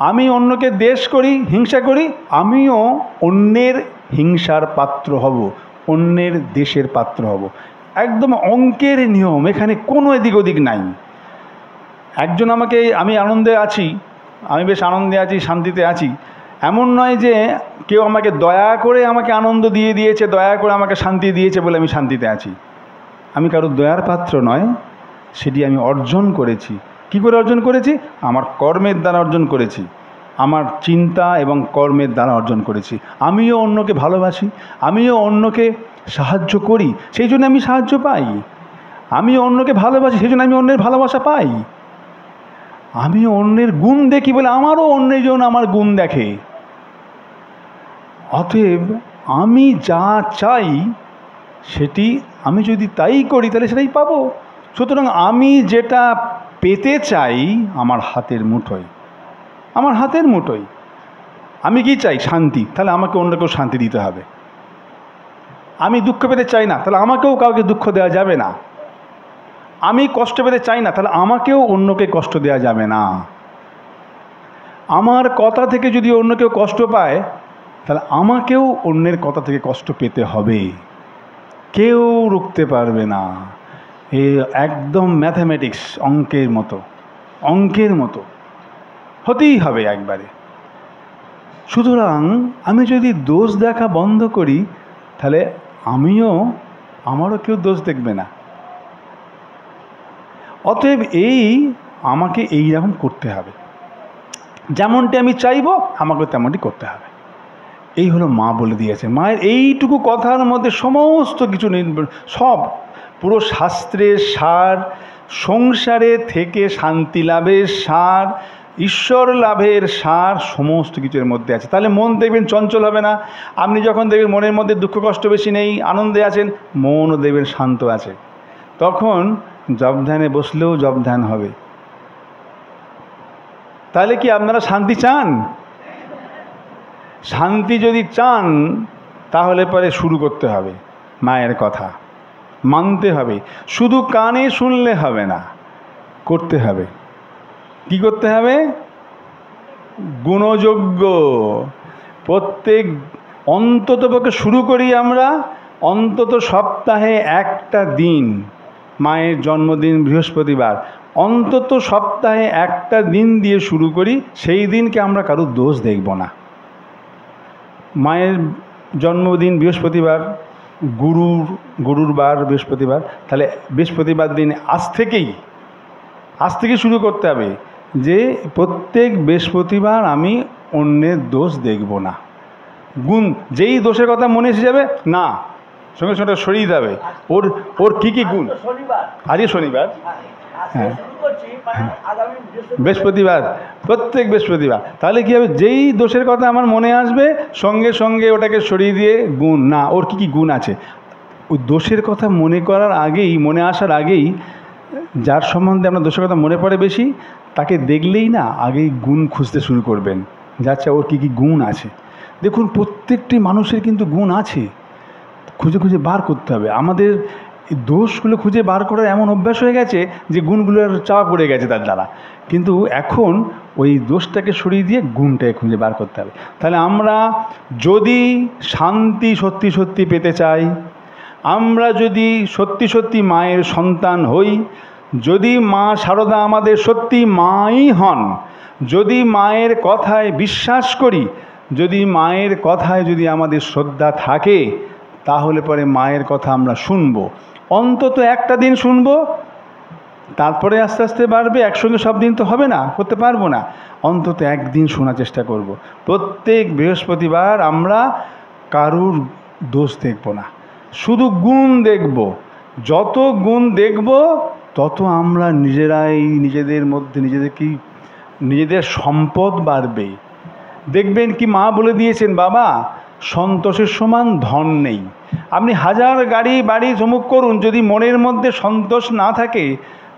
আমি অন্যকে দ্বেষ করি, হিংসা করি, আমিও অন্যের হিংসার পাত্র হব, অন্যের দেশের পাত্র হব। একদম অঙ্কের নিয়ম, এখানে কোনো এদিক ওদিক নাই। একজন আমাকে, আমি আনন্দে আছি, আমি বেশ আনন্দে আছি, শান্তিতে আছি, এমন নয় যে কেউ আমাকে দয়া করে আমাকে আনন্দ দিয়ে দিয়েছে, দয়া করে আমাকে শান্তি দিয়েছে বলে আমি শান্তিতে আছি। আমি কারো দয়ার পাত্র নয়, সেটি আমি অর্জন করেছি। কি করে অর্জন করেছি? আমার কর্মের দ্বারা অর্জন করেছি, আমার চিন্তা এবং কর্মের দ্বারা অর্জন করেছি। আমিও অন্যকে ভালোবাসি, আমিও অন্যকে সাহায্য করি, সেই জন্য আমি সাহায্য পাই। আমিও অন্যকে ভালোবাসি, সেই জন্য আমি অন্যের ভালোবাসা পাই। আমিও অন্যের গুণ দেখি বলে আমারও অন্যজন আমার গুণ দেখে। অতএব আমি যা চাই সেটি আমি যদি তাই করি তাহলে সেটাই পাবো। সুতরাং আমি যেটা পেতে চাই আমার হাতের মুঠোয়, আমার হাতের মুঠোয়। আমি কি চাই? শান্তি, তাহলে আমাকে অন্য কেউ শান্তি দিতে হবে। আমি দুঃখ পেতে চাই না, তাহলে আমাকেও কাউকে দুঃখ দেওয়া যাবে না। আমি কষ্ট পেতে চাই না, তাহলে আমাকেও অন্যকে কষ্ট দেওয়া যাবে না। আমার কথা থেকে যদি অন্য কেউ কষ্ট পায় তাহলে আমাকেও অন্যের কথা থেকে কষ্ট পেতে হবে, কেউ রুখতে পারবে না। এ একদম ম্যাথামেটিক্স, অঙ্কের মতো, অঙ্কের মতো হতেই হবে একবারে। সুতরাং আমি যদি দোষ দেখা বন্ধ করি তাহলে আমারও কেউ দোষ দেখবে না। অতএব আমাকে এই রকম করতে হবে, যেমনটি আমি চাইবো আমাকে তেমনটি করতে হবে। এই হলো মা বলে দিয়েছে। মায়ের এইটুকু কথার মধ্যে সমস্ত কিছু সব পুরো শাস্ত্রের সার, সংসারে থেকে শান্তি লাভের সার, ঈশ্বর লাভের সার সমস্ত কিছুর মধ্যে আছে। তাহলে মন দেখবেন চঞ্চল হবে না। আপনি যখন দেখবেন মনের মধ্যে দুঃখ কষ্ট বেশি নেই, আনন্দে আছেন, মনও দেখবেন শান্ত আছে, তখন জপ ধ্যানে বসলেও জপ ধ্যান হবে। তাহলে কি আপনারা শান্তি চান? শান্তি যদি চান তাহলে পরে শুরু করতে হবে, মায়ের কথা মানতে হবে। শুধু কানে শুনলে হবে না, করতে হবে। কি করতে হবে? গুণযজ্ঞ। প্রত্যেক অন্ততপক্ষে শুরু করি আমরা অন্তত সপ্তাহে একটা দিন, মায়ের জন্মদিন বৃহস্পতিবার, অন্তত সপ্তাহে একটা দিন দিয়ে শুরু করি। সেই দিনকে আমরা কারোর দোষ দেখব না। মায়ের জন্মদিন বৃহস্পতিবার, গুরুর বার বৃহস্পতিবার, তাহলে বৃহস্পতিবার দিন আজ থেকে শুরু করতে হবে যে প্রত্যেক বৃহস্পতিবার আমি অন্যের দোষ দেখব না। গুণ, যেই দোষের কথা মনে এসে যাবে না, সঙ্গে সঙ্গে সরিয়ে যাবে। ওর কী কী গুণ, আজকে শনিবার, হ্যাঁ বৃহস্পতিবার, প্রত্যেক বৃহস্পতিবার, তাহলে কী হবে? যেই দোষের কথা আমার মনে আসবে সঙ্গে সঙ্গে ওটাকে সরিয়ে দিয়ে গুণ, না ওর কী কী গুণ আছে। ওই দোষের কথা মনে করার আগেই, মনে আসার আগেই, যার সম্বন্ধে আপনার দোষের কথা মনে পড়ে বেশি, তাকে দেখলেই না আগেই গুণ খুঁজতে শুরু করবেন, যাচ্ছে ওর কী কী গুণ আছে। দেখুন প্রত্যেকটি মানুষের কিন্তু গুণ আছে, খুঁজে খুঁজে বার করতে হবে। আমাদের দোষগুলো খুঁজে বার করার এমন অভ্যাস হয়ে গেছে যে গুণগুলোর চাপা পড়ে গেছে তার দ্বারা, কিন্তু এখন ওই দোষটাকে সরিয়ে দিয়ে গুণটাকে খুঁজে বার করতে হবে। তাহলে আমরা যদি শান্তি সত্যি সত্যি পেতে চাই, আমরা যদি সত্যি সত্যি মায়ের সন্তান হই, যদি মা শারদা আমাদের সত্যি মাই হন, যদি মায়ের কথায় বিশ্বাস করি, যদি মায়ের কথায় যদি আমাদের শ্রদ্ধা থাকে, তাহলে পরে মায়ের কথা আমরা শুনব। অন্তত একটা দিন শুনব, তারপরে আস্তে আস্তে বাড়বে। একসঙ্গে সব দিন তো হবে না, করতে পারবো না, অন্তত একদিন শোনার চেষ্টা করব। প্রত্যেক বৃহস্পতিবার আমরা কারুর দোষ দেখব না, শুধু গুণ দেখব। যত গুণ দেখব তত আমরা নিজেরাই নিজেদের মধ্যে নিজেদের সম্পদ বাড়বে। দেখবেন কি মা বলে দিয়েছেন, বাবা সন্তোষের সমান ধন নেই। আপনি হাজার গাড়ি বাড়ি চমুক করুন, যদি মনের মধ্যে সন্তোষ না থাকে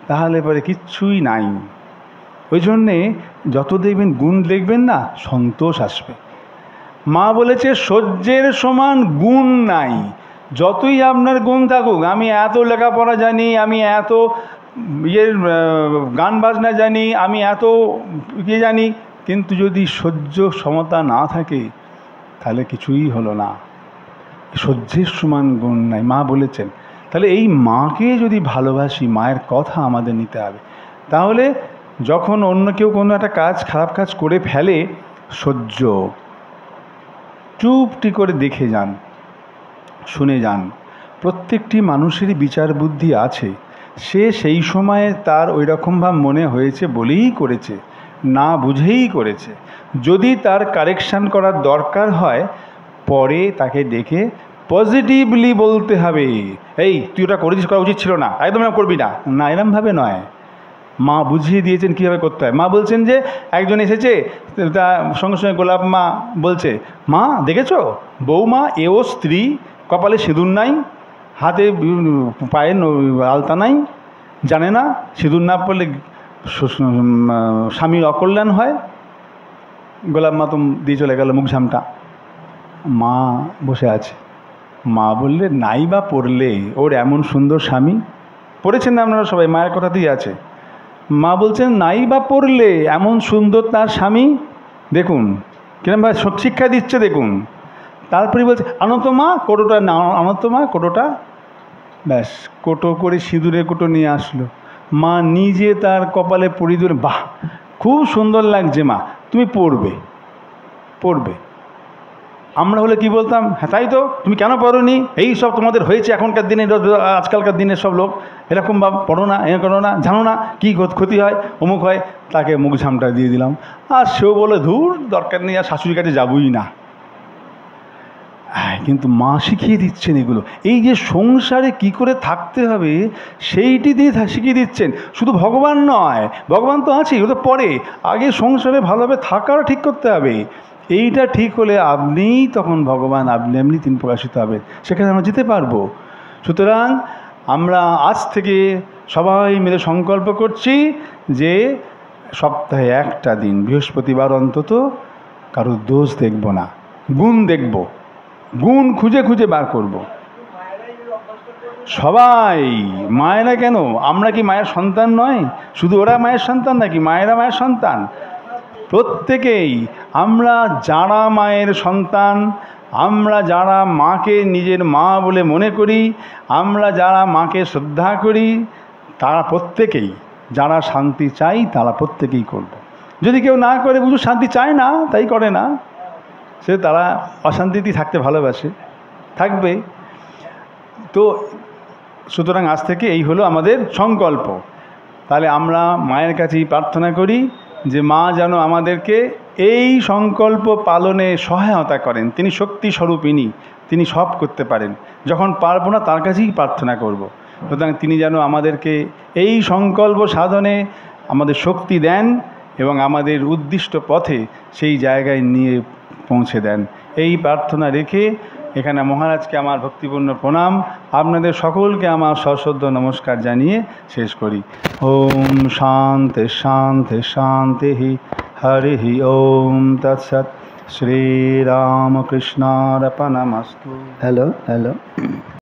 তাহলে পরে কিচ্ছুই নাই। ওই জন্যে যত দেখবেন গুণ দেখবেন না, সন্তোষ আসবে। মা বলেছে সহ্যের সমান গুণ নাই। যতই আপনার গুণ থাকুক, আমি এত লেখাপড়া জানি, আমি এত গান বাজনা জানি, আমি এত জানি, কিন্তু যদি সহ্য ক্ষমতা না থাকে তাহলে কিছুই হলো না। সহ্যের সমান গুণ নাই, মা বলেছেন। তাহলে এই মাকে যদি ভালোবাসি, মায়ের কথা আমাদের নিতে হবে। তাহলে যখন অন্য কেউ কোনো একটা কাজ, খারাপ কাজ করে ফেলে, সহ্য, চুপটি করে দেখে যান, শুনে যান। প্রত্যেকটি মানুষেরই বিচার বুদ্ধি আছে, সে সেই সময়ে তার ওই রকমভাবে মনে হয়েছে বলেই করেছে, না বুঝেই করেছে। যদি তার কারেকশান করার দরকার হয়, পরে তাকে ডেকে পজিটিভলি বলতে হবে, এই তুই ওটা করেছিস, করা উচিত ছিল না, একদম করবি না, না এরমভাবে নয়। মা বুঝিয়ে দিয়েছেন কীভাবে করতে হয়। মা বলছেন যে একজন এসেছে, তা সঙ্গে সঙ্গে গোলাপ মা বলছে, মা দেখেছো বৌমা, এও স্ত্রী, কপালে সিঁদুর নাই, হাতে পায়ে আলতা নাই, জানে না সিঁদুর না পড়লে স্বামীর অকল্যাণ হয়। গোলাপ মা তো দিয়ে চলে গেল মুখ ঝামটা। মা বসে আছে, মা বললে নাই বা পড়লে ওর এমন সুন্দর স্বামী। পড়েছেন না আপনারা সবাই, মায়ের কথাতেই আছে। মা বলছেন নাই বা পড়লে এমন সুন্দর তার স্বামী, দেখুন কিরমভাবে শিক্ষা দিচ্ছে দেখুন। তারপরে বলছে আনত মা কোটোটা, না আনত মা কোটোটা, ব্যাস কোটো করে সিঁদুরের কোটো নিয়ে আসলো। মা নিজে তার কপালে পরিয়ে দিল, বাহ খুব সুন্দর লাগছে মা, তুমি পড়বে। আমরা হলে কি বলতাম, হ্যাঁ তাই তো, তুমি কেন পড়োনি, এই সব তোমাদের হয়েছে এখনকার দিনে, আজকালকার দিনের সব লোক এরকম ভাব, পড়ো না, এ করো না, জানো না কী ক্ষতি হয়, অমুক হয়। তাকে মুখ ঝামটা দিয়ে দিলাম, আর সেও বলে ধুর দরকার নেই, আর শাশুড়ির কাছে যাবই না। হ্যাঁ, কিন্তু মা শিখিয়ে দিচ্ছেন এগুলো, এই যে সংসারে কি করে থাকতে হবে সেইটি দিয়ে শিখিয়ে দিচ্ছেন। শুধু ভগবান নয়, ভগবান তো আছেই, ও তো পরে, আগে সংসারে ভালোভাবে থাকার ঠিক করতে হবে। এইটা ঠিক হলে আপনিই তখন ভগবান, আপনি এমনি তিনি প্রকাশিত হবেন, সেখানে আমরা যেতে পারবো। সুতরাং আমরা আজ থেকে সবাই মিলে সংকল্প করছি যে সপ্তাহে একটা দিন বৃহস্পতিবার অন্তত কারোর দোষ দেখব না, গুণ দেখব, গুণ খুঁজে খুঁজে বার করব। সবাই, মায়েরা কেন, আমরা কি মায়ের সন্তান নয়? শুধু ওরা মায়ের সন্তান নাকি? মায়েরা মায়ের সন্তান, প্রত্যেকেই। আমরা যারা মায়ের সন্তান, আমরা যারা মাকে নিজের মা বলে মনে করি, আমরা যারা মাকে শ্রদ্ধা করি, তারা প্রত্যেকেই, যারা শান্তি চাই তারা প্রত্যেকেই করব। যদি কেউ না করে, বুঝু শান্তি চায় না তাই করে না, সে তারা অশান্তিতেই থাকতে ভালোবাসে, থাকবে। তো সুতরাং আজ থেকে এই হলো আমাদের সংকল্প। তাহলে আমরা মায়ের কাছেই প্রার্থনা করি যে মা যেন আমাদেরকে এই সংকল্প পালনে সহায়তা করেন। তিনি শক্তি স্বরূপিণী, তিনি সব করতে পারেন। যখন পারবো না তার কাছেই প্রার্থনা করব। সুতরাং তিনি যেন আমাদেরকে এই সংকল্প সাধনে আমাদের শক্তি দেন এবং আমাদের উদ্দিষ্ট পথে সেই জায়গায় নিয়ে পৌঁছে দেন। এই প্রার্থনা রেখে এখানে মহারাজকে আমার ভক্তিপূর্ণ প্রণাম, আপনাদের সকলকে আমার সশ্রদ্ধ নমস্কার জানিয়ে শেষ করি। ওম শান্তি শান্তি শান্তি হরি ওম তৎসৎ। শ্রীরামকৃষ্ণার্পণমস্তু। হ্যালো।